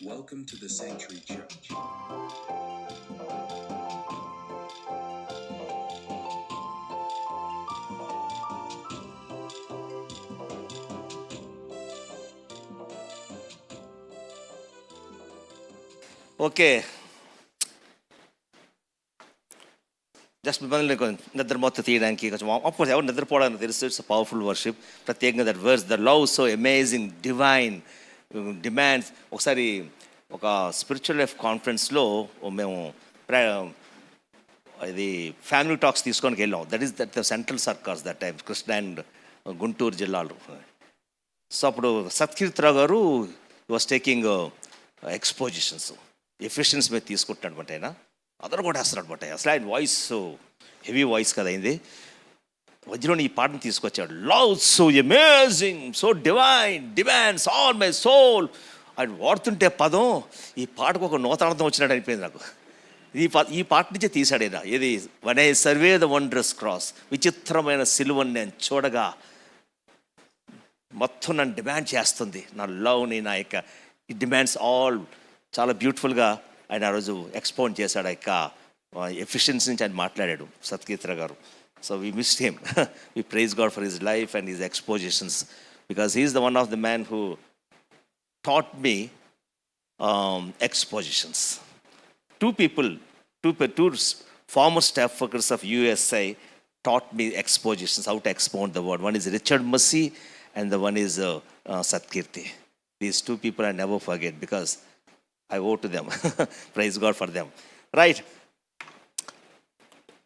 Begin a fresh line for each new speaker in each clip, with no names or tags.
Welcome to the Sanctuary Church.
Okay, just మిమ్మల్ని నిద్రమొత్త తీయడానికి కొంచెం అఫ్కోర్స్ ఎవరు నిద్రపోవడానికి తెలుసు. It's powerful worship. ప్రత్యేకంగా that verse the love so amazing divine demands. ఒకసారి ఒక స్పిరిచువల్ లైఫ్ కాన్ఫరెన్స్లో మేము ఇది ఫ్యామిలీ టాక్స్ తీసుకొని వెళ్ళాం. That the central circus that time, Krishna and Guntur జిల్లాలో. సో అప్పుడు సత్కీర్తిరావు గారు వాస్ టేకింగ్ ఎక్స్పోజిషన్స్, ఎఫిషియన్స్ మీద తీసుకుంటున్నాడు అనమాట. ఆయన అందరూ కూడా వేస్తున్నాడు అనమాట. అసలు ఆయన వాయిస్ హెవీ వాయిస్ కదా అయింది. మధ్యలోని ఈ పాటను తీసుకొచ్చాడు. Love so amazing so divine demands all my soul. ఆయన వాడుతుంటే పదం ఈ పాటకు ఒక నూతనార్థం వచ్చినట్టు అనిపోయింది నాకు. ఈ పాట నుంచే తీశాడు ఆయన. ఏది one I survey the wondrous cross, విచిత్రమైన సిలువని నేను చూడగా మొత్తం నన్ను డిమాండ్ చేస్తుంది. నా లవ్ని, నా యొక్క ఇట్ డిమాండ్స్ ఆల్. చాలా బ్యూటిఫుల్గా ఆయన ఆ రోజు ఎక్స్పౌండ్ చేశాడు. ఆ యొక్క ఎఫిషియన్సీ నుంచి ఆయన మాట్లాడాడు సత్కీర్తిరావు గారు. So we missed him. We praise God for his life and his expositions because he is the one of the man who taught me expositions. Two former staff workers of USA taught me expositions, how to expound the word. One is Richard Massey and the one is Satkirti. These two people I never forget because I owe to them. Praise God for them. Right.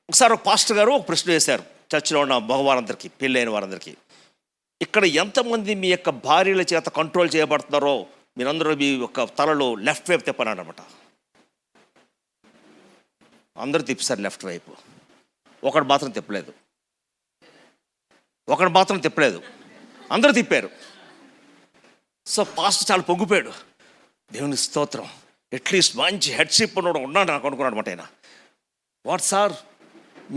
ఒకసారి ఒక pastor గారు ఒక ప్రశ్న వేశారు చర్చిలో ఉన్న మగవారందరికీ, పెళ్ళైన వారందరికీ. ఇక్కడ ఎంతమంది మీ యొక్క భార్యల చేత కంట్రోల్ చేయబడుతున్నారో మీరందరూ మీ యొక్క తలలో లెఫ్ట్ వైపు తిప్పనాడు అనమాట. అందరూ తిప్పారు లెఫ్ట్ వైపు. ఒకడు మాత్రం తిప్పలేదు. అందరూ తిప్పారు. సో పాస్టర్ చాలా పొంగిపోయాడు. దేవుని స్తోత్రం, అట్లీస్ట్ మంచి హెడ్షిప్ ఉన్నాడు నాకు అనుకున్నాడు అనమాట. ఆయన వాట్ సార్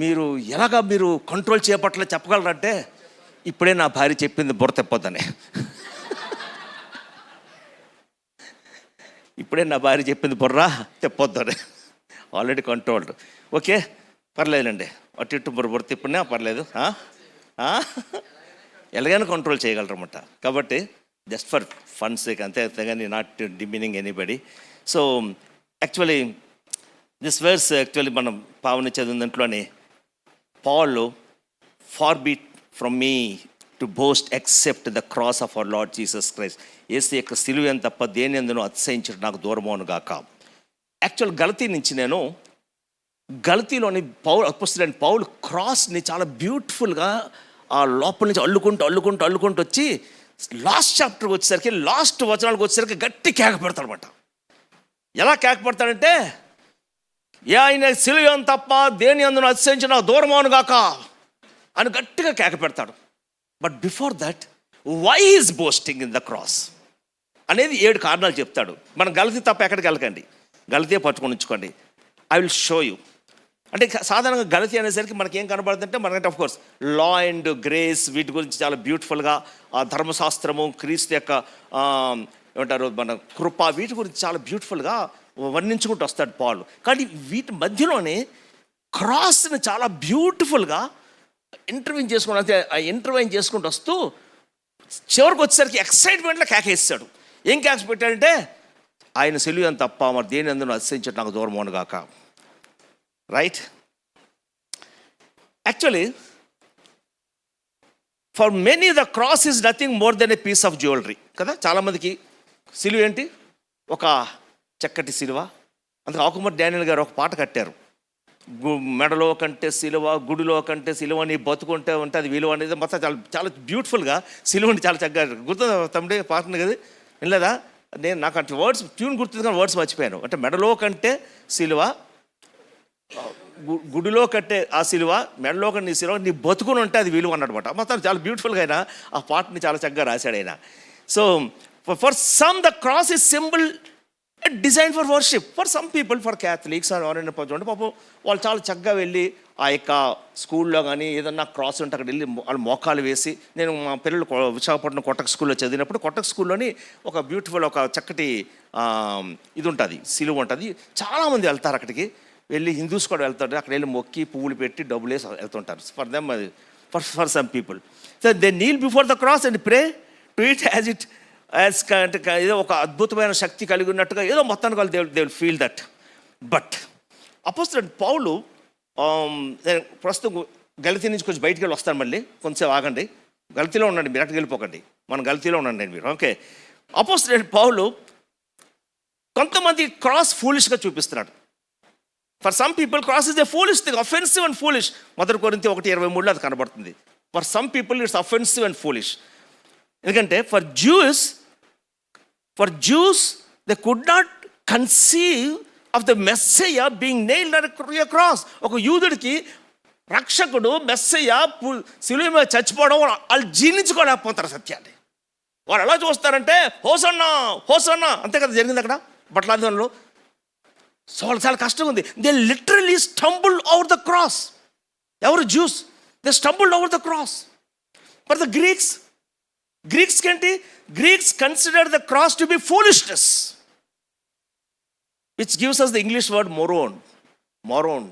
మీరు ఎలాగా మీరు కంట్రోల్ చేయబట్టలే చెప్పగలరంటే, ఇప్పుడే నా భార్య చెప్పింది బుర్ర తెప్పొద్దని. Already controlled. ఓకే, పర్లేదులేండి. అటు ఇటు బుర్ర తిప్పినా పర్లేదు. ఎలాగైనా కంట్రోల్ చేయగలరన్నమాట. కాబట్టి జస్ట్ ఫర్ ఫన్ సేక్ అంతే, అంతేగాని not demeaning anybody. So actually this verse actually మనం పావని చదివిన దాంట్లోని Paul far be from me to boast except the cross of our Lord Jesus Christ. యేసు యొక్క సిలువ అని తప్ప దేని ఎందునో అతిశయించడం నాకు దూరమవును గాక. యాక్చువల్ గలతీ నుంచి నేను గలతీలోని అపోస్తలుడైన పౌలు క్రాస్ని చాలా బ్యూటిఫుల్గా ఆ లోపల నుంచి అల్లుకుంటూ వచ్చి లాస్ట్ చాప్టర్కి వచ్చేసరికి, లాస్ట్ వచనాలకు వచ్చేసరికి గట్టి కేక పెడతాడు అనమాట. ఎలా కేక పెడతాడంటే, ఆయన సిలువ అని తప్ప దేని ఎందునో అతిశయించడం నాకు దూరమవును గాక అని గట్టిగా కేక పెడతాడు. But before that why is boasting in the cross అనేది 7 కారణాలు చెప్తాడు. మనం గలతీ తప్ప ఎక్కడికి వెళ్ళకండి, గలతీ పట్టుకొని ఉంచుకోండి. I will show you. అంటే సాధారణంగా గలతీ అనేసరికి మనకి ఏం కనబడుతుందంటే, మనకంటే of course law and grace వీటి గురించి చాలా బ్యూటిఫుల్గా ఆ ధర్మశాస్త్రము, క్రీస్తు యొక్క ఏమంటారు మన కృప, వీటి గురించి చాలా బ్యూటిఫుల్గా వర్ణించుకుంటూ వస్తాడు పాల్. కానీ వీటి మధ్యలోనే క్రాస్ని చాలా బ్యూటిఫుల్గా ఇంటర్వ్యూన్ చేసుకుంటూ వస్తూ చివరికి వచ్చేసరికి ఎక్సైట్మెంట్లో కేకేస్తాడు. ఏం కేక్స్ పెట్టాడంటే, ఆయన సిలువ అని తప్ప మరి దేని అందులో అతిశయించడం నాకు దూరం అవును గాక. Right. Actually for many the cross is nothing more than a piece of jewellery కదా. చాలామందికి సిలువ ఏంటి, ఒక చక్కటి సిలువ. అందుకే ఆకుమర్ డానియల్ గారు ఒక పాట కట్టారు, మెడలో కంటే సిలువ, గుడిలో కంటే సిలువ, నీ బతుకుంటే ఉంటే అది విలువ అనేది మొత్తం చాలా చాలా బ్యూటిఫుల్గా సిలువని చాలా చక్కగా గుర్తు తమ్ముడే పాటను కదా, వినలేదా? నాకు అంటే వర్డ్స్ ట్యూన్ గుర్తుంది కానీ వర్డ్స్ మర్చిపోయాను. అంటే మెడలో కంటే సిలువ, గుడిలో కట్టే ఆ సిలువ, మెడలో కంటే నీ సిలువ, నీ బతుకుని ఉంటే అది విలువ అన్నమాట. మొత్తం చాలా బ్యూటిఫుల్గా అయినా ఆ పాటని చాలా చక్కగా రాశాడు ఆయన. So for some the cross is symbol design for worship for some people, for Catholics అని ఎవరైనా చూడండి పాపం వాళ్ళు చాలా చక్కగా వెళ్ళి ఆ యొక్క స్కూల్లో కానీ ఏదన్నా క్రాస్ ఉంటే అక్కడ వెళ్ళి వాళ్ళు మోకాలు వేసి, నేను మా పిల్లలు విశాఖపట్నం కొట్టక్ స్కూల్లో చదివినప్పుడు కొట్టక్ స్కూల్లోని ఒక బ్యూటిఫుల్ ఒక చక్కటి ఇది ఉంటుంది, సిలువ ఉంటుంది. చాలామంది వెళ్తారు అక్కడికి, వెళ్ళి హిందూస్ కూడా వెళ్తారు, అక్కడ వెళ్ళి మొక్కి పువ్వులు పెట్టి డబ్బులు వేసి వెళ్తుంటారు. For them for some people so they kneel before the cross and pray to it as it as ఏదో ఒక అద్భుతమైన శక్తి కలిగి ఉన్నట్టుగా ఏదో మొత్తానికి వాళ్ళు they will feel that. But అపోస్తలుడైన పౌలు నేను ప్రస్తుతం గలతీ నుంచి కొంచెం బయటికి వెళ్ళి వస్తాను, మళ్ళీ కొంచెం ఆగండి, గలతీలో ఉండండి, మీరు అక్కడికి వెళ్ళిపోకండి, మన గలతీలో ఉండండి మీరు. ఓకే, అపోస్తలుడైన పౌలు కొంతమంది క్రాస్ ఫూలిష్గా చూపిస్తున్నాడు. For some people cross is a foolish thing, offensive and foolish. 1 కొరింథీ 1:23 అది కనబడుతుంది. For some people it's offensive and foolish. ఎందుకంటే for Jews they could not conceive of the Messiah being nailed on a cross. ఒక యూదుడికి రక్షకుడు మెస్సయ్య సిలువ మీద చచ్చిపోవడం వాళ్ళు జీర్ణించుకోలేకపోతారు సత్యాన్ని. వాళ్ళు ఎలా చూస్తారంటే హోసన్నా హోసన్నా, అంతే కదా జరిగింది అక్కడ బట్లాదంలో. సో వాళ్ళు చాలా కష్టంగా ఉంది. They literally stumbled over the cross. ఎవరు? Jews. They stumbled over the cross. For the Greeks ఏంటి? Greeks consider the cross to be foolishness, which gives us the English word moron, MORON,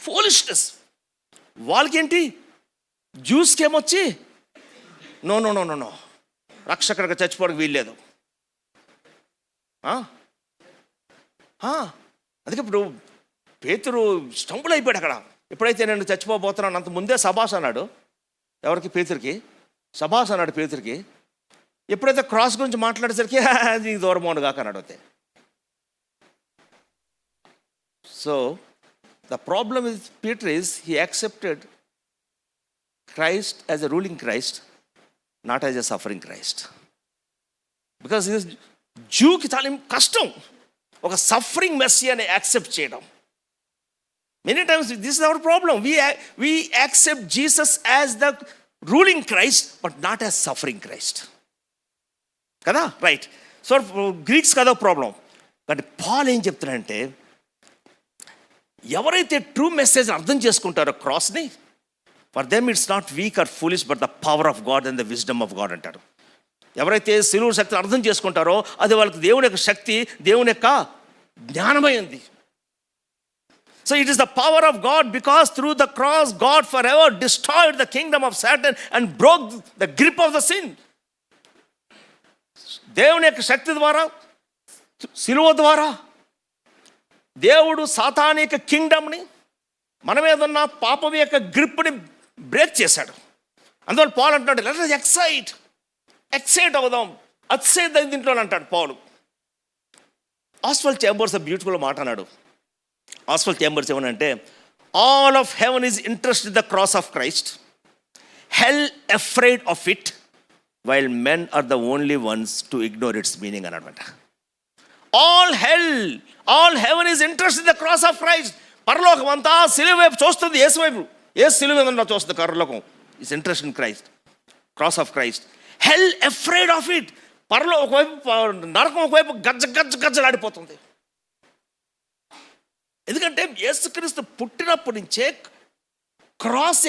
foolishness. వాళ్ళకేంటి? జ్యూస్కి ఏమొచ్చి no no no no no రక్షకుడిగా చచ్చిపోవడానికి వీల్లేదు. అందుకే ఇప్పుడు పేతురు స్టంబుల్ అయిపోయాడు అక్కడ. ఎప్పుడైతే నేను చచ్చిపోబోతున్నాను అంత ముందే సభాష్ అన్నాడు. ఎవరికి? పేతురికి. సభాష్ అన్నాడు పేతురికి. ఎప్పుడైతే క్రాస్ గురించి మాట్లాడేసరికి అది దూరం ఉండగా అన్నాడు. అంతే. So the problem with Peter is he accepted Christ as a ruling Christ, not as a suffering Christ. Because జూకి చాలా కష్టం ఒక సఫరింగ్ మెస్సియాని యాక్సెప్ట్ చేయడం. Many times this is our problem. we accept Jesus as the ruling Christ but not as suffering Christ. కదా? Right. So Greeks కదా ప్రాబ్లం. కానీ పాల్ ఏం చెప్తున్నాడంటే ఎవరైతే ట్రూ మెసేజ్ అర్థం చేసుకుంటారో క్రాస్ని, for them it's not weak or foolish but the power of God and the wisdom of God అంటారు. ఎవరైతే సిలువ శక్తిని అర్థం చేసుకుంటారో అది వాళ్ళకి దేవుని యొక్క శక్తి, దేవుని యొక్క జ్ఞానమైంది. So it is the power of God, because through the cross God forever destroyed the kingdom of Satan and broke the grip of the sin. దేవుని యొక్క శక్తి ద్వారా, సిలువ ద్వారా దేవుడు సాతాను యొక్క కింగ్డమ్ని, మన మీద ఉన్న పాపం యొక్క గ్రిప్ని బ్రేక్ చేశాడు. అందువల్ల పౌలు అంటాడు లెట్ us ఎక్సైట్ అవుదాం, అతిశయ్ దీంట్లో అంటాడు పౌలు. ఆస్వాల్డ్ చేంబర్స్ బ్యూటిఫుల్ మాట అన్నాడు. ఆస్వాల్డ్ చేంబర్స్ ఏమనంటే all of heaven is interest in the cross of Christ, hell afraid of it, while men are the only ones to ignore its meaning అనమాట. All heaven is interest in the cross of Christ. పరలోకం అంతా సిలువ వైపు చూస్తుంది, యేసు వైపు. యేసు సిలువ మీద చూస్తుంది పరలోకం. It's interest in Christ, cross of Christ. Hell afraid of it. పరలోకం ఒకవైపు, నరకం ఒకవైపు గజ్జలాడిపోతుంది. ఎందుకంటే యేసుక్రీస్తు పుట్టినప్పటి నుంచే క్రాస్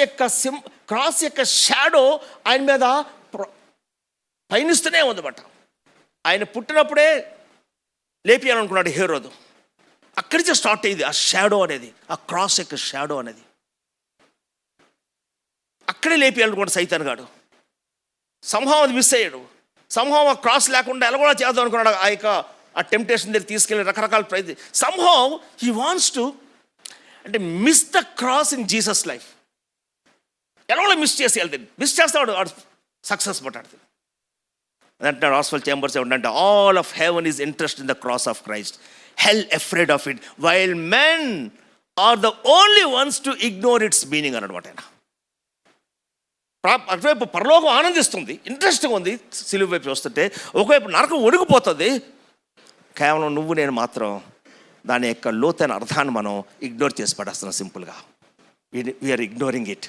యొక్క షాడో ఆయన మీద పయనిస్తూనే ఉందన్నమాట. ఆయన పుట్టినప్పుడే లేపియాలనుకున్నాడు హేరోదు. అక్కడి నుంచే స్టార్ట్ అయ్యింది ఆ షాడో అనేది, ఆ క్రాస్ యొక్క షాడో అనేది. అక్కడే లేపియాలనుకున్నాడు సైతాన్ గాడు. సంభవం అది మిస్ అయ్యాడు. సంభవం ఆ క్రాస్ లేకుండా ఎలా కూడా చేద్దాం అనుకున్నాడు. ఆ టెంప్టేషన్ దగ్గర తీసుకెళ్ళి రకరకాల ప్రయత్నం. సంభవం హీ వాంట్స్ టు అంటే miss the cross in Jesus life. ఎలా కూడా మిస్ చేసి వెళ్తాడు. మిస్ చేస్తాడు వాడు సక్సెస్ పట్టాడు. అంటాడు ఆస్వాల్డ్ చేంబర్స్ ఏమంటే all of heaven is interest in the cross of Christ, hell afraid of it, while men are the only ones to ignore its meaning అన్నమాట. ఆయన అటువైపు పరలోకం ఆనందిస్తుంది, ఇంట్రెస్ట్గా ఉంది సిలువ వైపు చూస్తుంటే, ఒకవైపు నరకం ఒడిగిపోతుంది. కేవలం నువ్వు నేను మాత్రం దాని యొక్క లోతైన అర్థాన్ని మనం ఇగ్నోర్ చేసి పడేస్తున్నాం. సింపుల్గా we are ignoring it.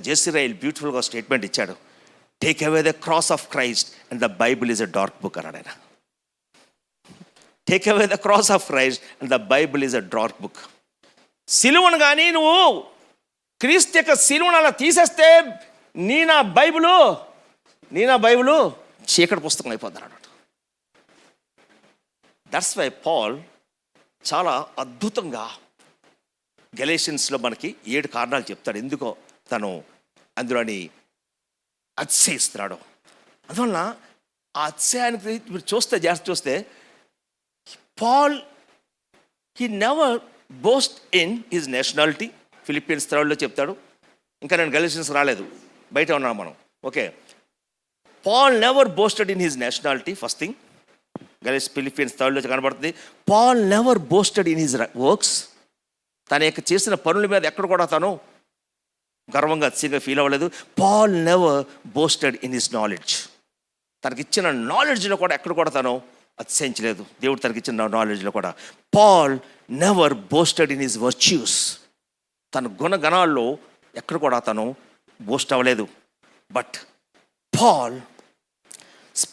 Jessie Rail బ్యూటిఫుల్గా స్టేట్మెంట్ ఇచ్చాడు, take away the cross of Christ and the Bible is a dark book అన్నాడు ఆయన. Take away the cross of Christ and the Bible is a dark book. సిలువను కానీ నువ్వు క్రీస్తు యొక్క సిలువను అలా తీసేస్తే నీ నా బైబిలు చీకటి పుస్తకం అయిపోద్ది అన్నమాట. దట్స్ వై పాల్ చాలా అద్భుతంగా గెలేషియన్స్లో మనకి 7 కారణాలు చెప్తాడు ఎందుకో తను అందులోని అతిశయిస్తున్నాడు. అందువలన ఆ అతిశయానికి మీరు జాగ్రత్త చూస్తే Paul he never boast in his nationality. Philippians 3లో చెప్తాడు. ఇంకా నేను గెలేషియన్స్ రాలేదు, బయట ఉన్నాం మనం. Okay, Paul never boasted in his nationality. First thing Philippians 3లో కనబడుతుంది. Paul never boasted in his works. తన యొక్క చేసిన పనుల మీద ఎక్కడ కూడా తను గర్వంగా అతిశయంగా ఫీల్ అవ్వలేదు. Paul never boasted in his knowledge. తనకిచ్చిన నాలెడ్జ్లో కూడా ఎక్కడ కూడా తను అతిశయించలేదు. దేవుడు తనకిచ్చిన నాలెడ్జ్లో కూడా. Paul never boasted in his virtues. తన గుణగణాల్లో ఎక్కడ కూడా తను బోస్ట్ అవ్వలేదు. But Paul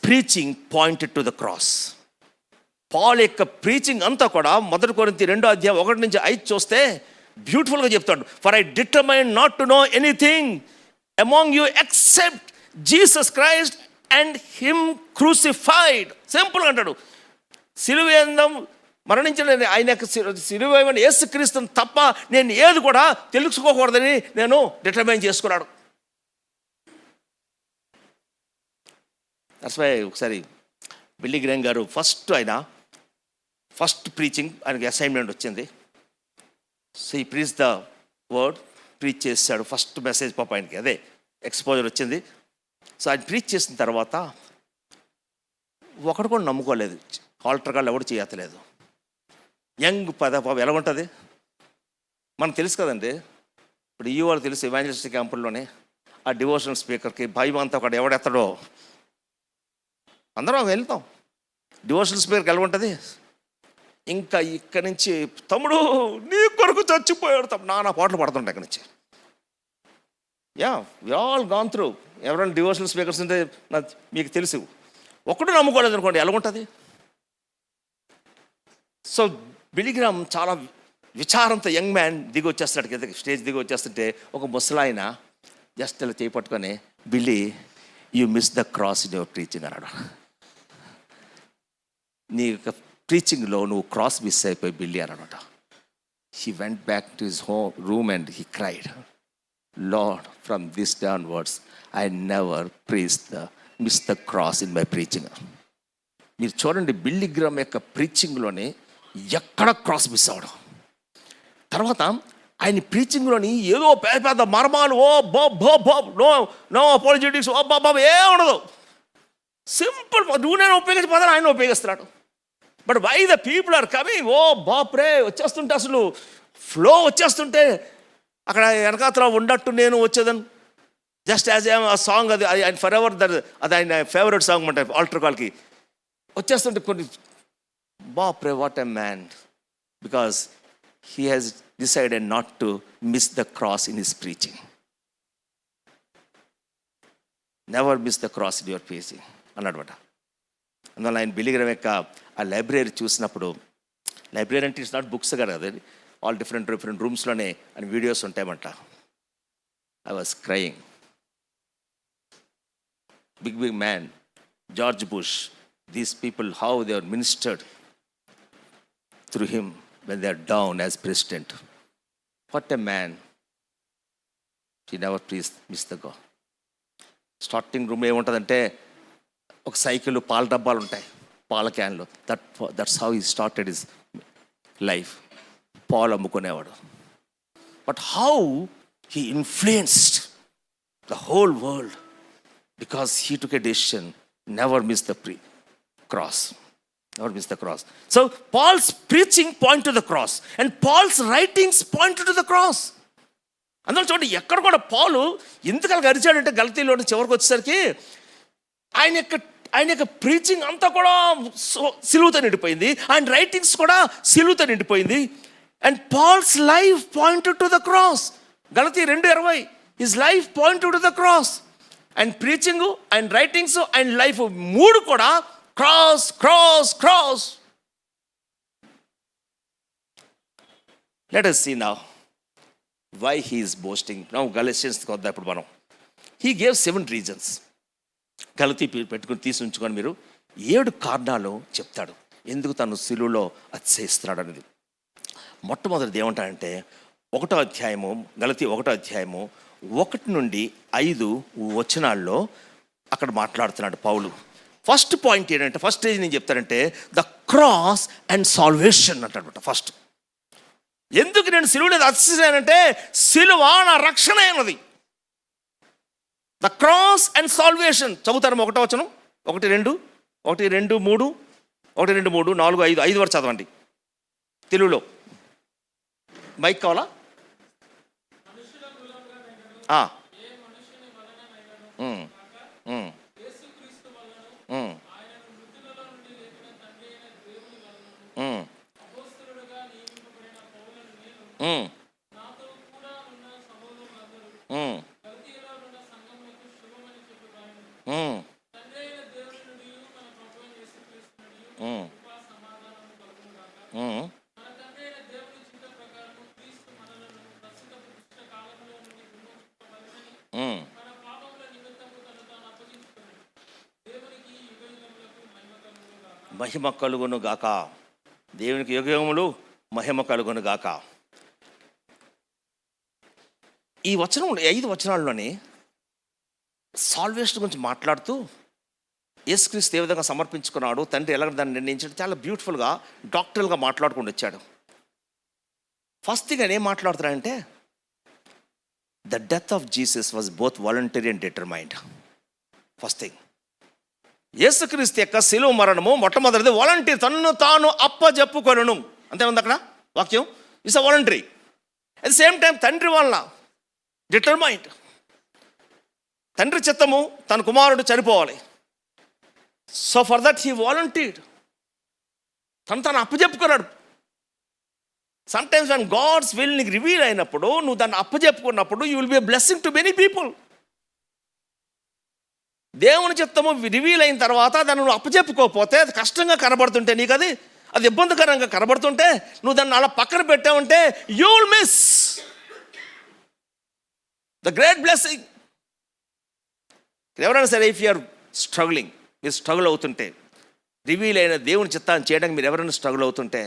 preaching pointed to the cross. Paul యొక్క ప్రీచింగ్ అంతా కూడా 1 కొరింథీ 2:1-5 చూస్తే బ్యూటిఫుల్గా చెప్తాడు. For I determined not to know anything among you except Jesus Christ and him crucified. సింపుల్గా అంటాడు, సిలువేందం మరణించిన ఆయన యొక్క సిలువేమని యేసుక్రీస్తుని తప్ప నేను ఏది కూడా తెలుసుకోకూడదని నేను డిటర్మైన్ చేసుకున్నాడు. దట్స్ వై ఒకసారి బిల్లీ గ్రేమ్ గారు ఫస్ట్ ప్రీచింగ్ ఆయనకి అసైన్మెంట్ వచ్చింది. సో ఈ ప్రీచ్ ద వర్డ్ ప్రీచ్ చేశాడు. ఫస్ట్ మెసేజ్ పాప ఆయనకి అదే ఎక్స్పోజర్ వచ్చింది. సో ఆయన ప్రీచ్ చేసిన తర్వాత ఒకడు కూడా నమ్ముకోలేదు. ఆల్టర్ కాళ్ళు ఎవడు చేయలేదు. యంగ్ పాప ఎలా ఉంటుంది మనకు తెలుసు కదండి. ఇప్పుడు ఈ వాళ్ళు తెలుసు ఎవాంజలిస్ట్ క్యాంపుల్లోనే ఆ డివోషనల్ స్పీకర్కి భయం అంతా ఒకటి ఎవడెత్తడో అందరం వెళ్తాం. డివోషనల్ స్పీకర్కి ఎలా ఉంటుంది, ఇంకా ఇక్కడి నుంచి తమ్ముడు నీ కొరకు చచ్చిపోయాడు నానా పాటలు పడుతుంటాయి ఇక్కడి నుంచి. We all gone through. ఎవరైనా డివోషనల్ స్పీకర్స్ ఉంటే మీకు తెలుసు. ఒక్కడు నమ్ముకోలేదు అనుకోండి ఎలా ఉంటుంది. సో బిల్లీ గ్రామ్ చాలా విచారంతో యంగ్ మ్యాన్ దిగి వచ్చేస్తాడు కింద స్టేజ్ దిగి వచ్చేస్తుంటే ఒక ముసలాయన జస్ట్ ఇలా చేపట్టుకొని Billy you miss the cross in your preaching అన్నాడు. నీ యొక్క ప్రీచింగ్లో నువ్వు క్రాస్ మిస్ అయిపోయి బిల్లీ అన్నమాట. He went back to his room and he cried, Lord from this day onwards I never miss the cross in my preaching. మీరు చూడండి Billy gram యొక్క ప్రీచింగ్లోని ఎక్కడ క్రాస్ మిస్ అవ్వడం. తర్వాత ఆయన ప్రీచింగ్లోని ఏదో పెద్ద పెద్ద మర్మాలు నో అపాలజెటిక్స్ ఏ ఉండదు. సింపుల్ నువ్వు నేను ఉపయోగించే పదాలు ఆయన ఉపయోగిస్తున్నాడు. But why the people are coming బాప్రే వచ్చేస్తుంటే అసలు ఫ్లో వచ్చేస్తుంటే అక్కడ వెనకాతల ఉన్నట్టు నేను వచ్చేదని జస్ట్ యాజ్ ఆ సాంగ్ అది ఆయన ఫర్ ఎవర్ అది ఆయన ఫేవరెట్ సాంగ్ అంటే ఆల్టర్ కాల్కి వచ్చేస్తుంటే కొన్ని బాప్రే what a man because he has decided not to miss the cross in his preaching. Never miss the cross in your preaching అన్నమాట. అందువల్ల ఆయన బిల్లీ గ్రామ్ యొక్క ఆ లైబ్రరీ చూసినప్పుడు, లైబ్రరీ అంటే ఇట్స్ నాట్ బుక్స్ కదా, అది ఆల్ డిఫరెంట్ రూమ్స్లోనే అని వీడియోస్ ఉంటాయన్నమాట. I was crying. Big man George Bush, these people how they are ministered through him when they are down as president. What a man. He never missed the God. Starting room ఏముంటుందంటే ఒక cycle పాల డబ్బాలు ఉంటాయి, పాల క్యాన్లు. That's how he started his life. పాలు అమ్ముకునేవాడు. But how he influenced the whole world because he took a decision, never miss the cross. Never miss the cross. So Paul's preaching point to the cross and Paul's writings point to the cross. అందులో చూడండి ఎక్కడ కూడా పాలు ఎందుకలా గరిచాడంటే గలతీలో చివరికి వచ్చేసరికి ఆయన యొక్క ప్రీచింగ్ అంతా కూడా సిలువతో నిండిపోయింది, ఆయన రైటింగ్స్ కూడా సిలువతో నిండిపోయింది. And Paul's life pointed to the cross. గలతీ 2:20 his life pointed to the cross. And preaching and writings and life 3 కూడా cross cross cross. Let us see now why he is boasting. Now Galatians వద్దాం ఇప్పుడు మనం. He gave 7 reasons. గలతీ పెట్టుకుని తీసి ఉంచుకొని మీరు 7 కారణాలు చెప్తాడు ఎందుకు తను సిలువలో అతిశయిస్తున్నాడు అనేది. మొట్టమొదటిది ఏమంటాడంటే 1వ అధ్యాయము, గలతీ 1వ అధ్యాయము 1 నుండి 5 వచనాల్లో అక్కడ మాట్లాడుతున్నాడు పౌలు. ఫస్ట్ పాయింట్ ఏంటంటే, ఫస్ట్ స్టేజ్ నేను చెప్తానంటే ద క్రాస్ అండ్ సాల్వేషన్ అంటాడు. ఫస్ట్ ఎందుకు నేను సిలువలో అతిశయానంటే సిలువ నా రక్షణ అయినది. ద క్రాస్ అండ్ సాల్వేషన్ చదువుతారు 1వ వచనం 1, 2, 1, 2, 3, 1, 2, 3, 4, 5, 5 వరకు చదవండి తెలుగులో. మైక్ కావాలా? మహిమ కలుగును గాక. దేవునికి యుగములు మహిమ కలుగును గాక. ఈ వచనం 5 వచనాల్లోనే సాల్వేషన్ గురించి మాట్లాడుతూ యేసుక్రీస్తు ఏ విధంగా సమర్పించుకున్నాడు, తండ్రి ఎలా దాన్ని నిర్ణయించాడు, చాలా బ్యూటిఫుల్గా డాక్టరల్గా మాట్లాడుకుంటూ వచ్చాడు. ఫస్ట్ థింగ్ ఆయన ఏం మాట్లాడుతున్నాడంటే the death of Jesus was both voluntary and determined. First thing యేసుక్రీస్తు యొక్క శిలువ మరణము మొట్టమొదటిది వాలంటీర్, తన్ను తాను అప్పజెప్పుకొనును. అంతే ఉంది అక్కడ వాక్యం. It's a voluntary. At the same time తండ్రి వలన డిటర్మైన్డ్. తండ్రి చిత్తము తన కుమారుడు చనిపోవాలి. So for that he volunteered. తను అప్పజెప్పుకున్నాడు. సమ్టైమ్స్ వెన్ గాడ్స్ విల్ నీకు రివీల్ అయినప్పుడు, నువ్వు దాన్ని అప్పజెప్పుకున్నప్పుడు you will be a blessing to many people. దేవుని చిత్తము రివీల్ అయిన తర్వాత దాన్ని నువ్వు అప్పచెప్పుకోకపోతే, అది కష్టంగా కనబడుతుంటే, నీకు అది ఇబ్బందికరంగా కనబడుతుంటే, నువ్వు దాన్ని అలా పక్కన పెట్టావంటే you will miss the great blessing. ఎవరైనా సరే, ఇఫ్ యూఆర్ స్ట్రగ్లింగ్, మీరు స్ట్రగుల్ అవుతుంటే, రివీల్ అయిన దేవుని చిత్తాన్ని చేయడానికి మీరు ఎవరైనా స్ట్రగుల్ అవుతుంటే,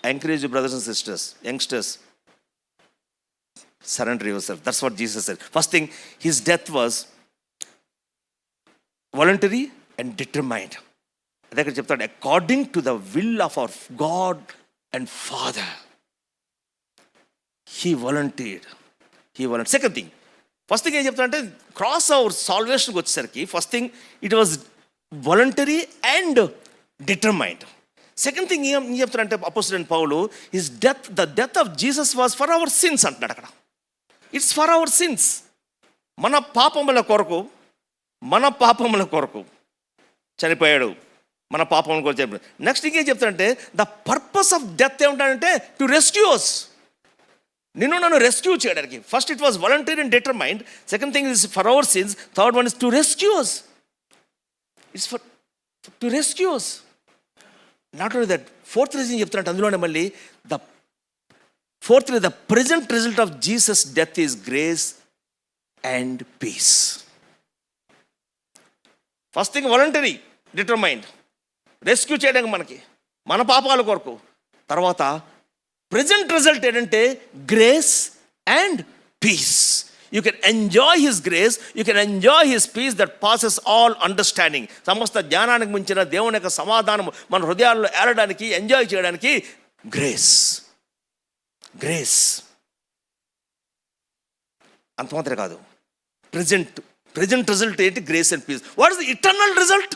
encourage brothers and sisters, youngsters, surrender yourself. That's what Jesus said. First thing, his death was voluntary and determined. అదే ఇక్కడ చెప్తాడు, according to the will of our God and Father he volunteered. Second thing, first thing ఏం చెప్తాడంటే cross hour సాల్వేషన్కి వచ్చేసరికి first thing it was voluntary and determined. Second thing ఏం చెప్తాడంటే apostle పౌలు, his death, the death of Jesus was for our sins అంటున్నాడు అక్కడ. It's for our sins. మన పాపముల కొరకు చనిపోయాడు. మన పాపముల కొరకు చనిపోయాడు. నెక్స్ట్ ఇంకేం చెప్తాడంటే ద పర్పస్ ఆఫ్ డెత్ ఏమంటాడంటే టు రెస్క్యూ us. నన్ను రెస్క్యూ చేయడానికి. First it was voluntary and determined. Second thing is for our sins. Third one is to rescue us. It's for to rescue us. Not only that, fourth reason చెప్తున్నట్టు అందులోనే మళ్ళీ the present result of Jesus death is grace and peace. First thing voluntary, determined, rescue చేయడానికి మనకి, మన పాపాల కొరకు. తర్వాత present result ఏంటంటే grace and peace. You can enjoy his grace, you can enjoy his peace that passes all understanding. సమస్త జ్ఞానానికి మించిన దేవుని యొక్క సమాధానం మన హృదయాల్లో ఏలడానికి, ఎంజాయ్ చేయడానికి గ్రేస్. అంత మాత్రమే కాదు, ప్రెజెంట్ రిజల్ట్ ఏంటి? Grace and peace. What is the eternal result?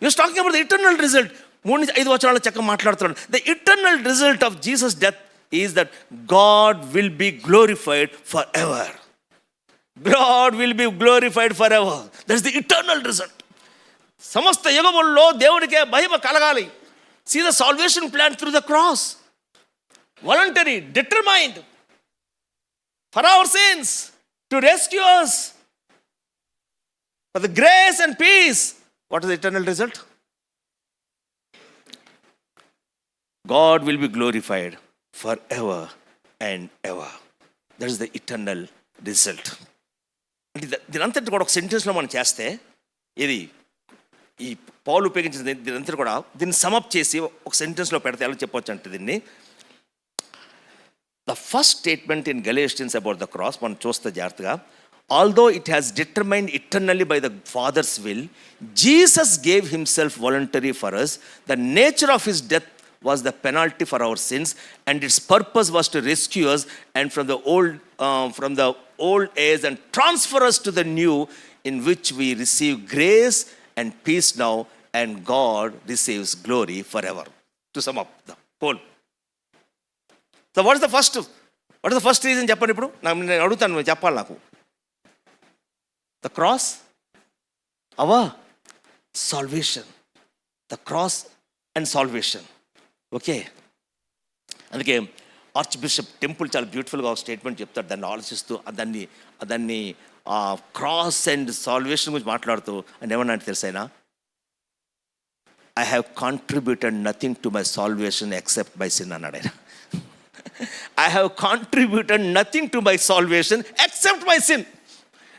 Use talking about the eternal result. 3-5 వచనాల చక్కగా మాట్లాడుతున్నాడు. The eternal result of Jesus death is that God will be glorified for ever. God will be glorified forever. That is the eternal result. సమస్త యుగముల్లో దేవునికే మహిమ కలగాలి. See the salvation plan through the cross. Voluntary, determined for our sins, to rescue us, for the grace and peace. What is the eternal result? God will be glorified forever and ever. That is the eternal result. అంటే దీనంతటి కూడా ఒక సెంటెన్స్లో మనం చేస్తే, ఇది ఈ పౌలు ఉపయోగించిన దీనంతటి కూడా దీన్ని సమప్ చేసి ఒక సెంటెన్స్లో పెడితే ఎలా చెప్పొచ్చు అంటే దీన్ని, the first statement in Galatians about the cross మనం చూస్తే జాగ్రత్తగా, although it has determined eternally by the Father's will, Jesus gave himself voluntarily for us. The nature of his death was the penalty for our sins, and its purpose was to rescue us and from the old age and transfer us to the new, in which we receive grace and peace now, and God receives glory forever. To sum up the whole. So what is the first reason చెప్పండి. ఇప్పుడు నేను అడుగుతాను, మీరు చెప్పాలి నాకు. The cross, our salvation. The cross and salvation. Okay, అందుకే arch bishop temple చాలా బ్యూటిఫుల్గా ఒక స్టేట్మెంట్ చెప్తాడు, దాన్ని ఆలోచిస్తూ దాన్ని క్రాస్ అండ్ సాల్వేషన్ గురించి మాట్లాడుతూ అని ఏమన్నా తెలుసు ఆయన, I have contributed nothing to my salvation except my sin అన్నాడు ఆయన. I have contributed nothing to my salvation except my sin.